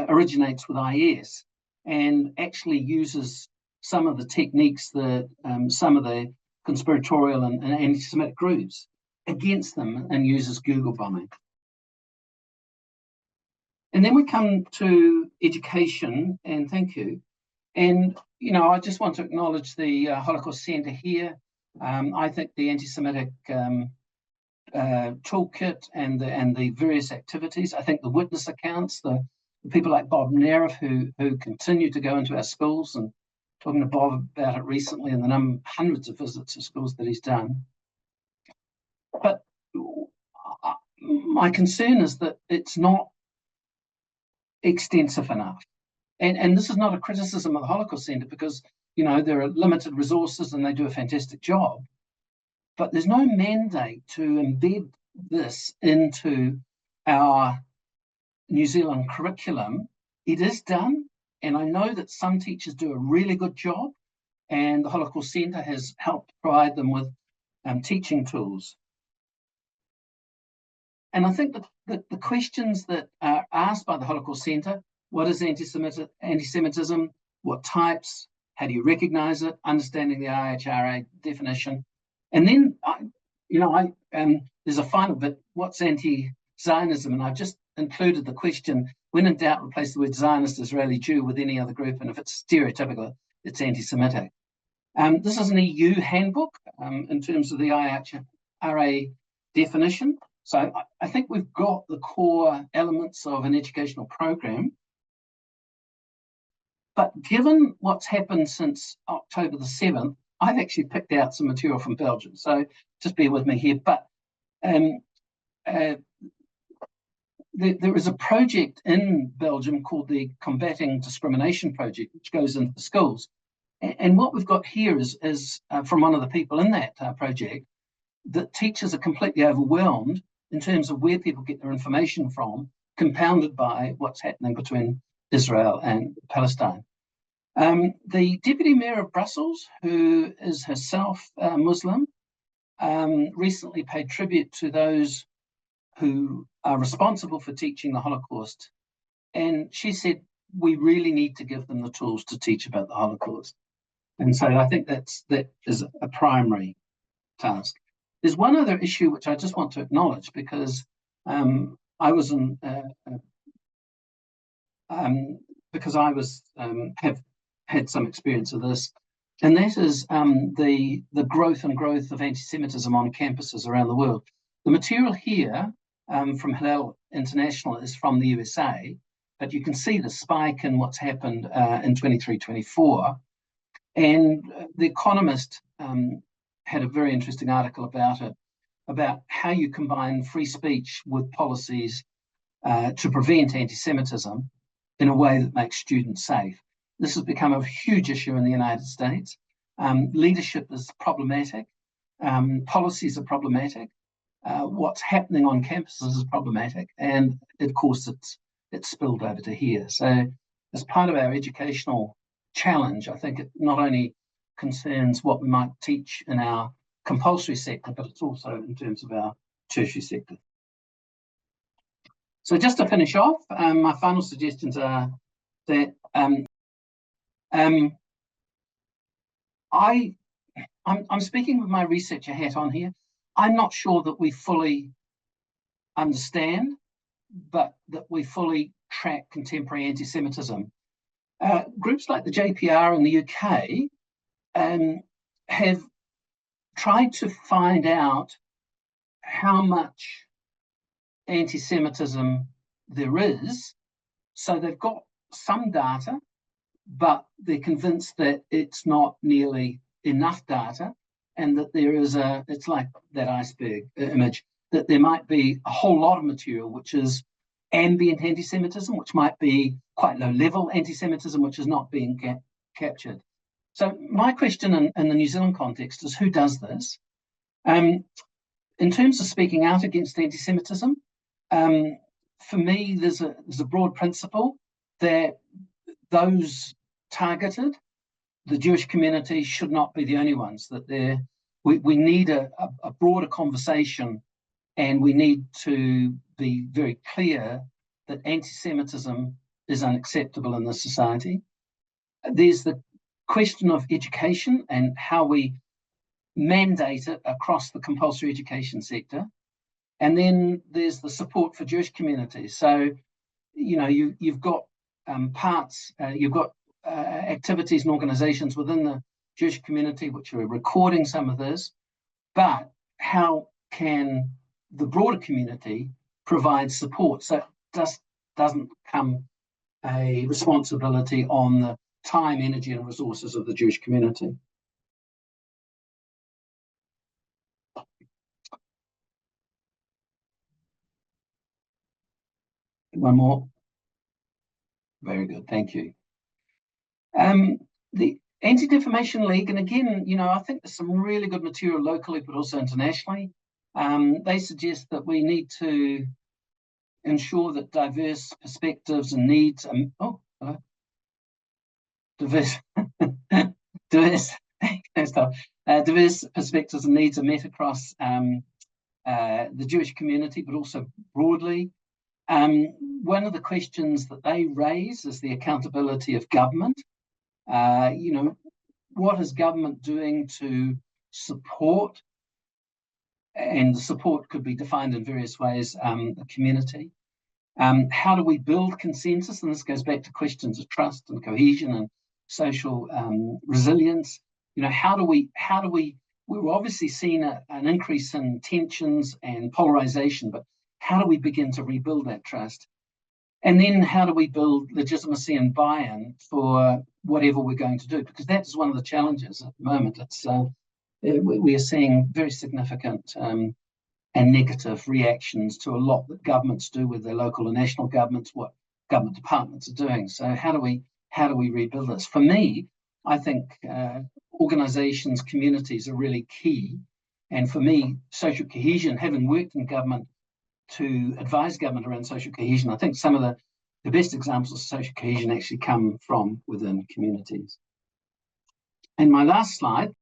originates with IS, and actually uses some of the techniques that some of the conspiratorial and anti-Semitic groups against them, and uses Google bombing. And then we come to education, and thank you. And, you know, I just want to acknowledge the Holocaust Centre here. I think the anti-Semitic toolkit and the various activities, I think the witness accounts, the people like Bob Narev who continue to go into our schools, and talking to Bob about it recently, and the hundreds of visits to schools that he's done. But my concern is that it's not extensive enough. And this is not a criticism of the Holocaust Centre, because, you know, there are limited resources and they do a fantastic job. But there's no mandate to embed this into our New Zealand curriculum. It is done, and I know that some teachers do a really good job, and the Holocaust Centre has helped provide them with teaching tools. And I think that the questions that are asked by the Holocaust Centre: what is anti-Semitism? What types? How do you recognise it? Understanding the IHRA definition. And then, there's a final bit: what's anti-Zionism? And I've just included the question: when in doubt, replace the word Zionist, Israeli, Jew with any other group, and if it's stereotypical, it's anti-Semitic. This is an EU handbook in terms of the IHRA definition. So I think we've got the core elements of an educational program. But given what's happened since October the 7th, I've actually picked out some material from Belgium. So just bear with me here. But there is a project in Belgium called the Combating Discrimination Project, which goes into the schools. And what we've got here is from one of the people in that project, that teachers are completely overwhelmed in terms of where people get their information from, compounded by what's happening between Israel and Palestine. The Deputy Mayor of Brussels, who is herself Muslim, recently paid tribute to those who are responsible for teaching the Holocaust. And she said, we really need to give them the tools to teach about the Holocaust. And so I think that is a primary task. There's one other issue which I just want to acknowledge, because I was have had some experience of this, and that is the growth of anti-Semitism on campuses around the world. The material here from Hillel International is from the USA, but you can see the spike in what's happened in 23-24. And The Economist had a very interesting article about it, about how you combine free speech with policies to prevent anti-Semitism in a way that makes students safe. This has become a huge issue in the United States. Leadership is problematic. Policies are problematic. What's happening on campuses is problematic. And of course, it's spilled over to here. So as part of our educational challenge, I think it not only concerns what we might teach in our compulsory sector, but it's also in terms of our tertiary sector. So just to finish off, my final suggestions are that I'm speaking with my researcher hat on here. I'm not sure that we fully understand, but that we fully track contemporary anti-Semitism. Groups like the JPR in the UK have tried to find out how much anti-Semitism there is So they've got some data, but they're convinced that it's not nearly enough data, and that there is it's like that iceberg image, that there might be a whole lot of material which is ambient anti-Semitism, which might be quite low-level anti-Semitism, which is not being captured. So my question in the New Zealand context is, who does this? In terms of speaking out against anti-Semitism, for me, there's a broad principle that those targeted, the Jewish community, should not be the only ones. That we need a broader conversation, and we need to be very clear that anti-Semitism is unacceptable in this society. There's the question of education and how we mandate it across the compulsory education sector. And then there's the support for Jewish communities. So, you've got you've got activities and organizations within the Jewish community which are recording some of this, but how can the broader community provide support? So it just doesn't become a responsibility on the time, energy, and resources of the Jewish community. One more. Very good, thank you. The Anti-Defamation League, and again, I think there's some really good material locally, but also internationally. They suggest that we need to ensure that diverse perspectives and needs. Diverse perspectives and needs are met across the Jewish community, but also broadly. One of the questions that they raise is the accountability of government. What is government doing to support? And the support could be defined in various ways, the community. How do we build consensus? And this goes back to questions of trust and cohesion and social resilience. How do we, we're obviously seeing an increase in tensions and polarization, but how do we begin to rebuild that trust? And then how do we build legitimacy and buy-in for whatever we're going to do? Because that's one of the challenges at the moment. We are seeing very significant and negative reactions to a lot that governments do with their local and national governments, what government departments are doing. So how do we rebuild this? For me, I think organizations, communities are really key. And for me, social cohesion, having worked in government to advise government around social cohesion, I think some of the best examples of social cohesion actually come from within communities. And my last slide,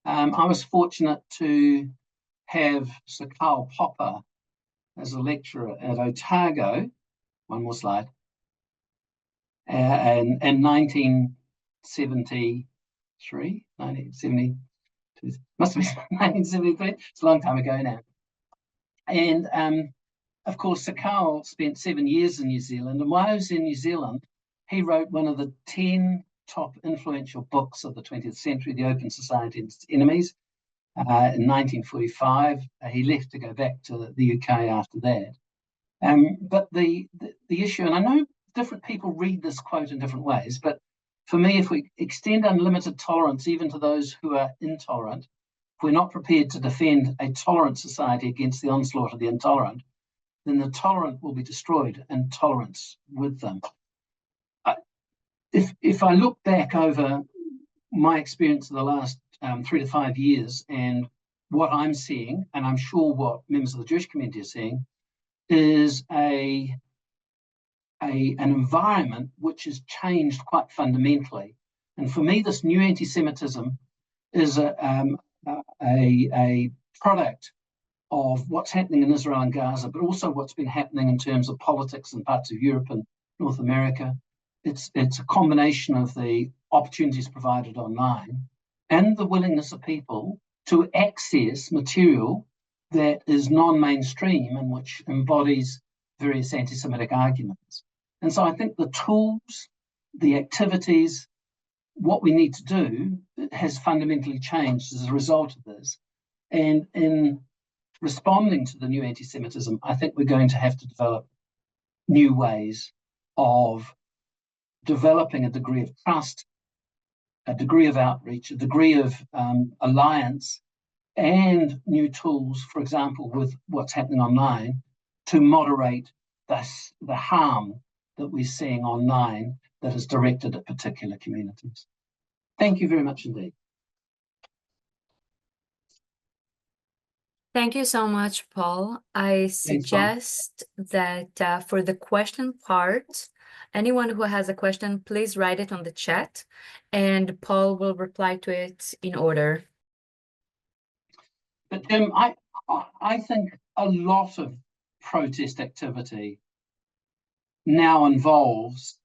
I was fortunate to have Sir Karl Popper as a lecturer at Otago, one more slide, in 1973, 1972, must have been 1973, it's a long time ago now. And of course, Sir Karl spent 7 years in New Zealand, and while he was in New Zealand, he wrote one of the 10 top influential books of the 20th century, The Open Society and Its Enemies, in 1945. He left to go back to the UK after that. But the issue, and I know different people read this quote in different ways, but for me, if we extend unlimited tolerance even to those who are intolerant, if we're not prepared to defend a tolerant society against the onslaught of the intolerant, then the tolerant will be destroyed and tolerance with them. If I look back over my experience of the last 3 to 5 years and what I'm seeing, and I'm sure what members of the Jewish community are seeing, is an environment which has changed quite fundamentally. And for me, this new anti-Semitism is a product of what's happening in Israel and Gaza, but also what's been happening in terms of politics in parts of Europe and North America. It's a combination of the opportunities provided online and the willingness of people to access material that is non-mainstream and which embodies various anti-Semitic arguments. And so I think the tools, the activities, what we need to do has fundamentally changed as a result of this. And in responding to the new anti-Semitism, I think we're going to have to develop new ways of developing a degree of trust, a degree of outreach, a degree of alliance, and new tools, for example, with what's happening online, to moderate the harm that we're seeing online that is directed at particular communities. Thank you very much indeed. Thank you so much, Paul. I suggest that for the question part, anyone who has a question, please write it on the chat, and Paul will reply to it in order. But I think a lot of protest activity now involves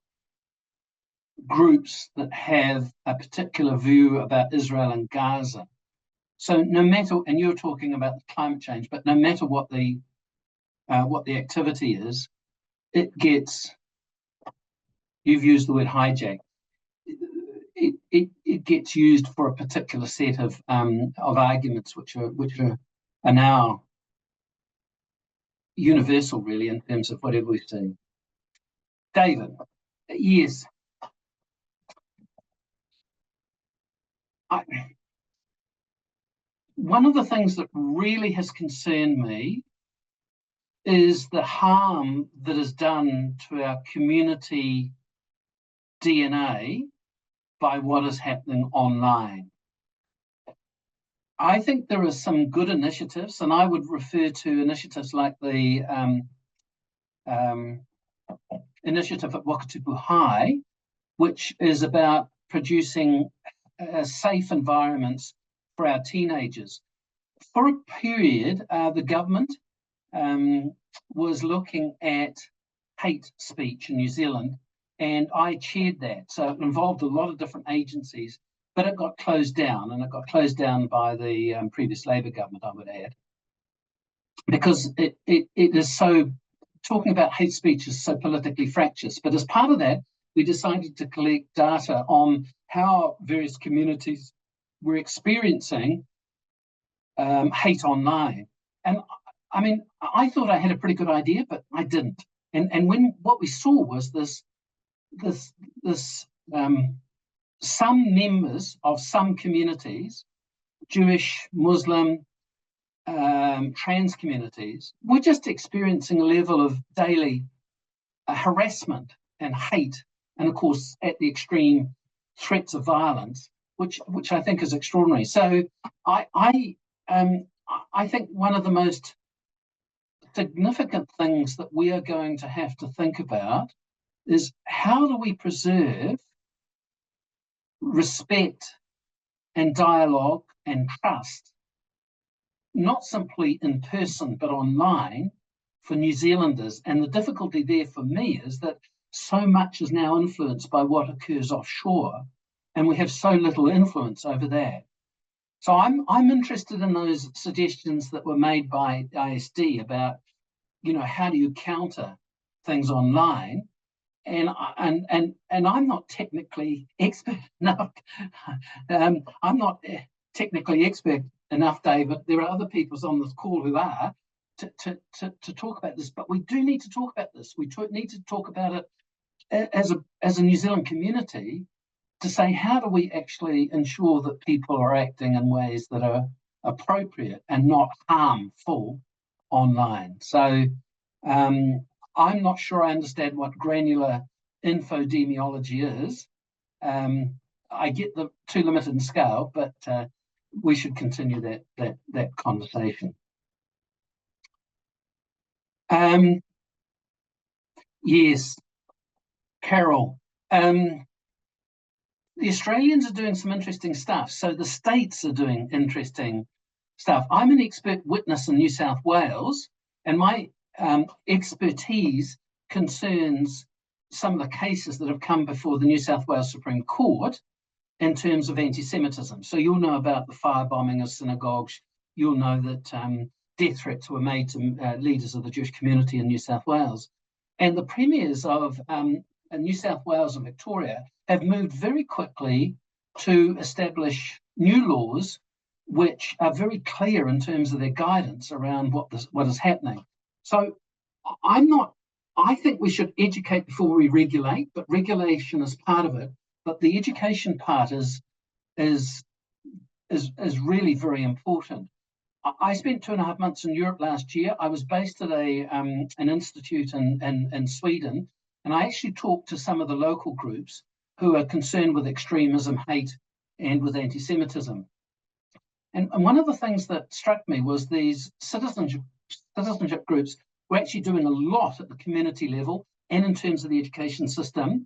groups that have a particular view about Israel and Gaza. So no matter, and you're talking about climate change, but no matter what the activity is, it gets, you've used the word hijack, it gets used for a particular set of arguments which are now universal, really, in terms of whatever we've seen. David, yes. One of the things that really has concerned me is the harm that is done to our community DNA by what is happening online. I think there are some good initiatives, and I would refer to initiatives like the initiative at Wakatipu High, which is about producing safe environments for our teenagers. For a period, the government was looking at hate speech in New Zealand, and I chaired that. So it involved a lot of different agencies, but it got closed down, and it got closed down by the previous Labour government, I would add, because it is so, talking about hate speech is so politically fractious. But as part of that, we decided to collect data on how various communities were experiencing hate online. And I mean, I thought I had a pretty good idea, but I didn't. And when what we saw was some members of some communities, Jewish, Muslim, trans communities, were just experiencing a level of daily harassment and hate, and of course, at the extreme, threats of violence, which I think is extraordinary. So I think one of the most significant things that we are going to have to think about is how do we preserve respect and dialogue and trust, not simply in person, but online for New Zealanders. And the difficulty there for me is that so much is now influenced by what occurs offshore, and we have so little influence over that. So I'm interested in those suggestions that were made by ISD about, you know, how do you counter things online? And I'm not technically expert enough. I'm not technically expert enough, David. There are other people on this call who are to talk about this, but we do need to talk about this. We need to talk about it as a New Zealand community, to say, how do we actually ensure that people are acting in ways that are appropriate and not harmful online? So I'm not sure I understand what granular infodemiology is. I get the too limited in scale, but we should continue that conversation. Yes, Carol. The Australians are doing some interesting stuff. So the states are doing interesting stuff. I'm an expert witness in New South Wales, and my expertise concerns some of the cases that have come before the New South Wales Supreme Court in terms of anti-Semitism. So you'll know about the firebombing of synagogues. You'll know that death threats were made to leaders of the Jewish community in New South Wales. And the premiers of New South Wales and Victoria have moved very quickly to establish new laws which are very clear in terms of their guidance around what is happening. So I'm not I think we should educate before we regulate, but regulation is part of it. But the education part is really very important. I spent 2.5 months in Europe last year. I was based at an institute in Sweden, and I actually talked to some of the local groups who are concerned with extremism, hate, and with anti-Semitism. And one of the things that struck me was these citizenship groups were actually doing a lot at the community level and in terms of the education system.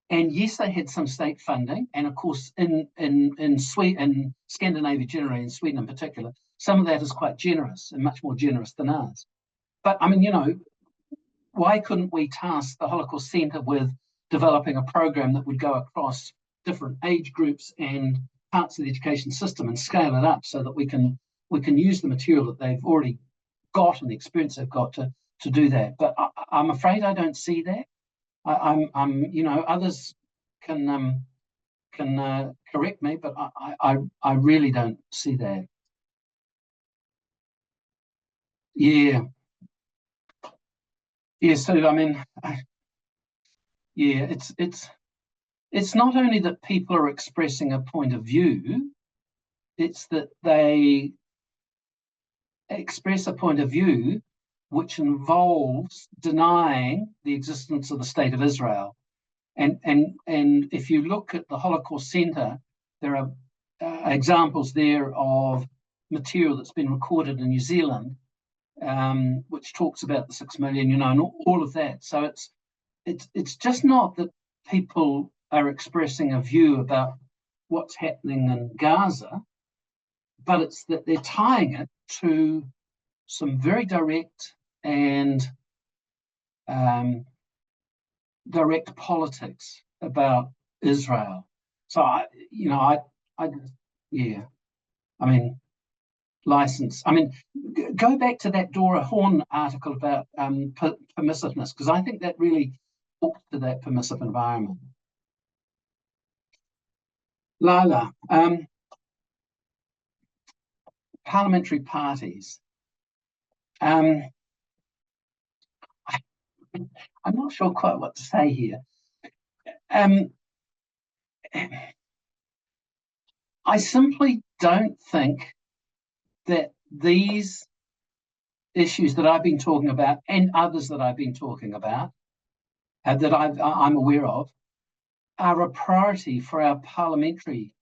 And yes, they had some state funding, and of course, in Sweden, Scandinavia generally, in Sweden in particular, some of that is quite generous and much more generous than ours. But I mean, why couldn't we task the Holocaust Centre with developing a program that would go across different age groups and parts of the education system and scale it up so that we can use the material that they've already got and the experience they've got to do that? But I'm afraid I don't see that. I'm others can correct me, but I really don't see that. Yeah. So I mean, it's not only that people are expressing a point of view, it's that they express a point of view which involves denying the existence of the State of Israel. And if you look at the Holocaust Centre, there are examples there of material that's been recorded in New Zealand, which talks about the 6 million, and all of that. So it's just not that people are expressing a view about what's happening in Gaza, but it's that they're tying it to some very direct and direct politics about Israel. So I mean, license. I mean, go back to that Dora Horn article about permissiveness, because I think that really talks to that permissive environment. Lala, parliamentary parties. I'm not sure quite what to say here. I simply don't think that these issues that I've been talking about and others that I've been talking about, that I'm aware of, are a priority for our parliamentary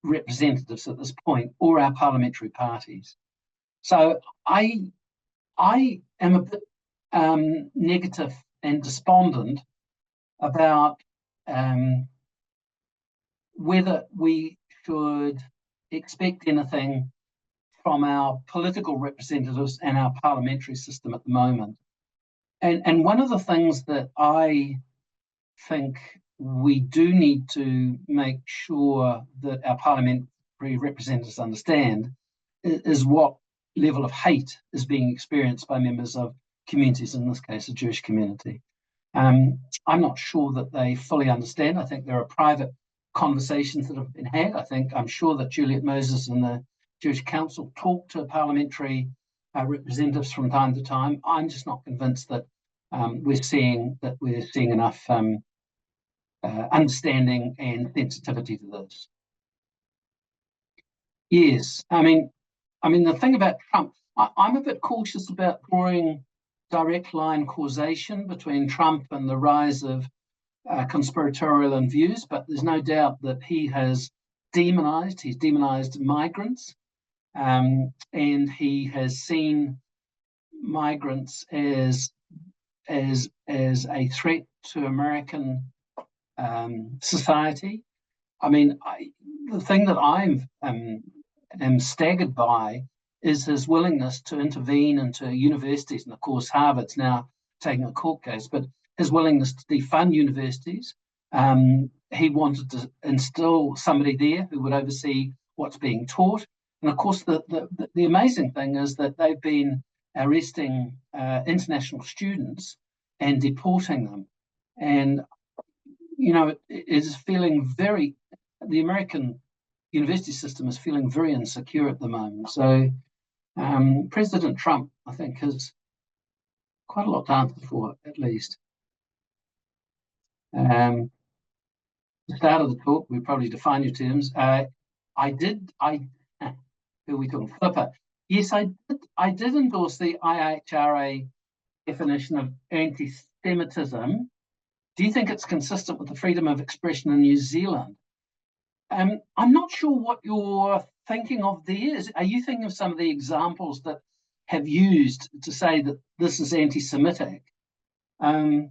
representatives at this point, or our parliamentary parties. So I am a bit negative and despondent about whether we should expect anything from our political representatives and our parliamentary system at the moment. And one of the things that I think we do need to make sure that our parliamentary representatives understand is what level of hate is being experienced by members of communities, in this case, the Jewish community. I'm not sure that they fully understand. I think there are private conversations that have been had. I'm sure that Juliet Moses and the Jewish Council talk to parliamentary representatives from time to time. I'm just not convinced that we're seeing enough understanding and sensitivity to this. Yes, I mean the thing about Trump, I'm a bit cautious about drawing direct line causation between Trump and the rise of conspiratorial views, but there's no doubt that he's demonized migrants, and he has seen migrants as a threat to American society. I mean, the thing that I'm staggered by is his willingness to intervene into universities, and of course Harvard's now taking a court case, but his willingness to defund universities. He wanted to instill somebody there who would oversee what's being taught. And of course, the amazing thing is that they've been arresting international students and deporting them. And, it is feeling the American university system is feeling very insecure at the moment. So President Trump, I think, has quite a lot to answer for, at least. The start of the talk, we probably define your terms. Who are we talking? Philippa. Yes, I did endorse the IHRA definition of anti-Semitism. Do you think it's consistent with the freedom of expression in New Zealand? I'm not sure what you're thinking of there. Are you thinking of some of the examples that have used to say that this is anti-Semitic? And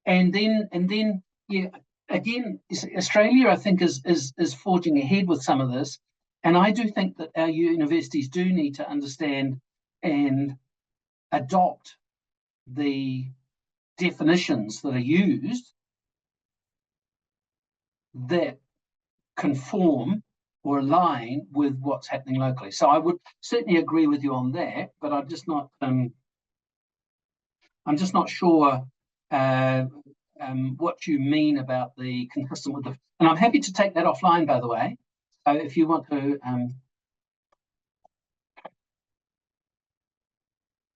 then, yeah, again, Australia, I think, is forging ahead with some of this. And I do think that our universities do need to understand and adopt the definitions that are used that conform or align with what's happening locally. So I would certainly agree with you on that, but I'm just not sure what you mean about the consistent with the. And I'm happy to take that offline, by the way. So if you want to,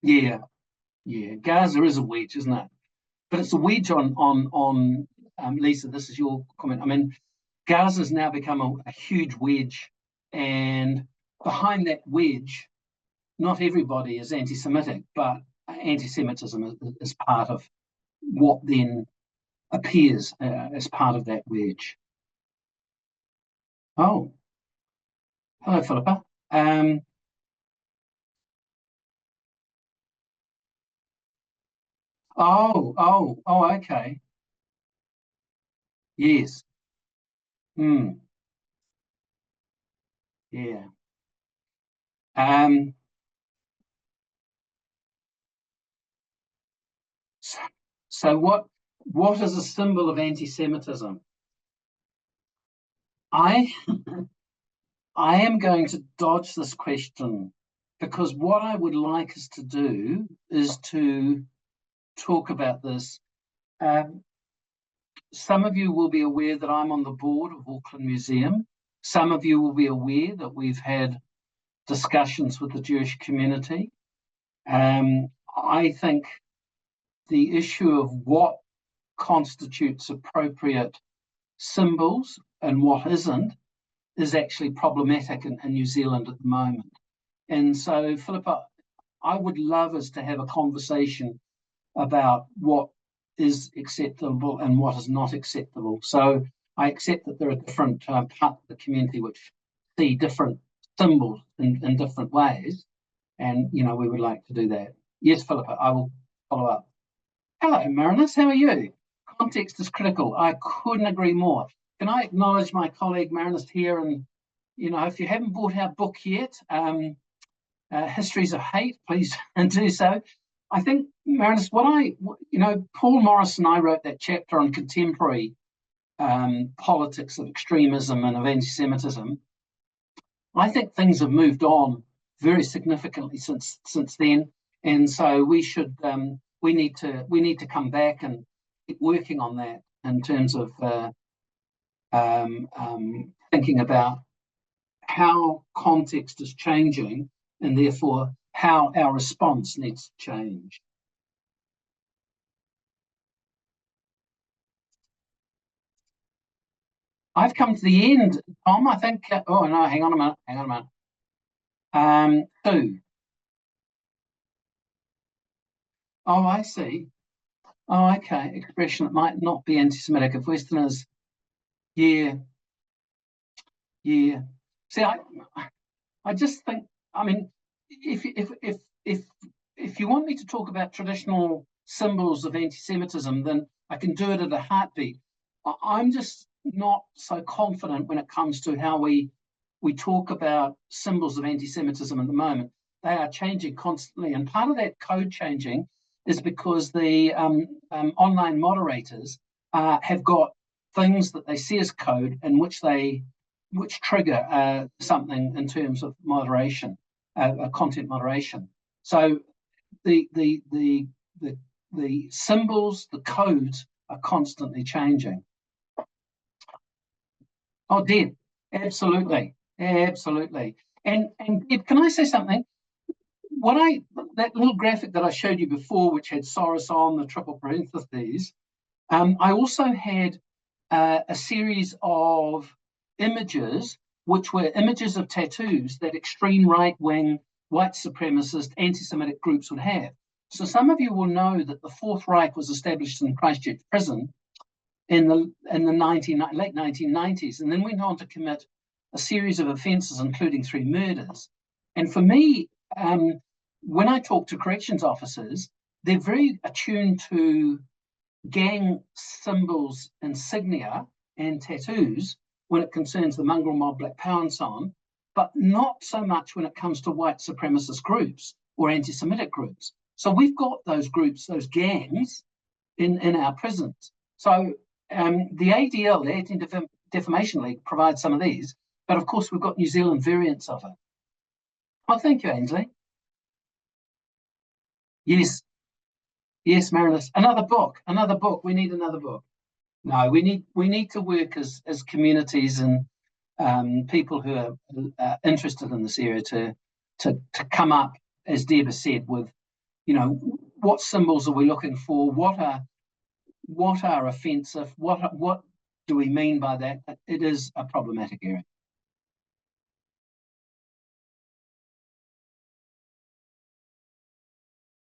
yeah, Gaza is a wedge, isn't it? But it's a wedge on Lisa. This is your comment. I mean, Gaza has now become a huge wedge, and behind that wedge, not everybody is anti-Semitic, but anti-Semitism is part of what then appears as part of that wedge. Oh, hello, Philippa. Okay. Yes. Yeah. So what is a symbol of anti-Semitism? I am going to dodge this question because what I would like us to do is to talk about this. Some of you will be aware that I'm on the board of Auckland Museum. Some of you will be aware that we've had discussions with the Jewish community. I think the issue of what constitutes appropriate symbols and what isn't is actually problematic in New Zealand at the moment. And so, Philippa, I would love us to have a conversation about what is acceptable and what is not acceptable. So I accept that there are different parts of the community which see different symbols in different ways. And, we would like to do that. Yes, Philippa, I will follow up. Hello, Emeritus, how are you? Context is critical. I couldn't agree more. Can I acknowledge my colleague Marinus here? And, if you haven't bought our book yet, Histories of Hate, please do so. I think, Marinus, Paul Morris and I wrote that chapter on contemporary politics of extremism and of anti-Semitism. I think things have moved on very significantly since then, and so we need to come back and keep working on that in terms of thinking about how context is changing and therefore how our response needs to change. I've come to the end, Tom. I think. Oh no, hang on a minute. 2. Oh, I see. Oh, okay. Expression that might not be anti-Semitic if Westerners. Yeah. See, I just think. I mean, if you want me to talk about traditional symbols of anti-Semitism, then I can do it at a heartbeat. I'm just not so confident when it comes to how we talk about symbols of anti-Semitism at the moment. They are changing constantly, and part of that code changing is because the online moderators have got things that they see as code in which trigger something in terms of moderation, content moderation. So the symbols, the codes are constantly changing. Oh, Deb, absolutely. And Deb, can I say something? that little graphic that I showed you before, which had Soros on the triple parentheses, I also had a series of images, which were images of tattoos that extreme right-wing, white supremacist, anti-Semitic groups would have. So some of you will know that the Fourth Reich was established in Christchurch prison in the late 1990s, and then went on to commit a series of offences, including 3 murders. And for me, when I talk to corrections officers, they're very attuned to gang symbols, insignia, and tattoos when it concerns the mongrel mob, Black Power, and so on, but not so much when it comes to white supremacist groups or anti-Semitic groups. So we've got those groups, those gangs, in our prisons. So the ADL, the Anti-Defamation League, provides some of these, but of course we've got New Zealand variants of it. Oh, thank you, Ainsley. Yes, Marinus. Another book. We need another book. No, we need to work as communities and people who are interested in this area to come up, as Deb has said, with, what symbols are we looking for? What are offensive? What do we mean by that? It is a problematic area.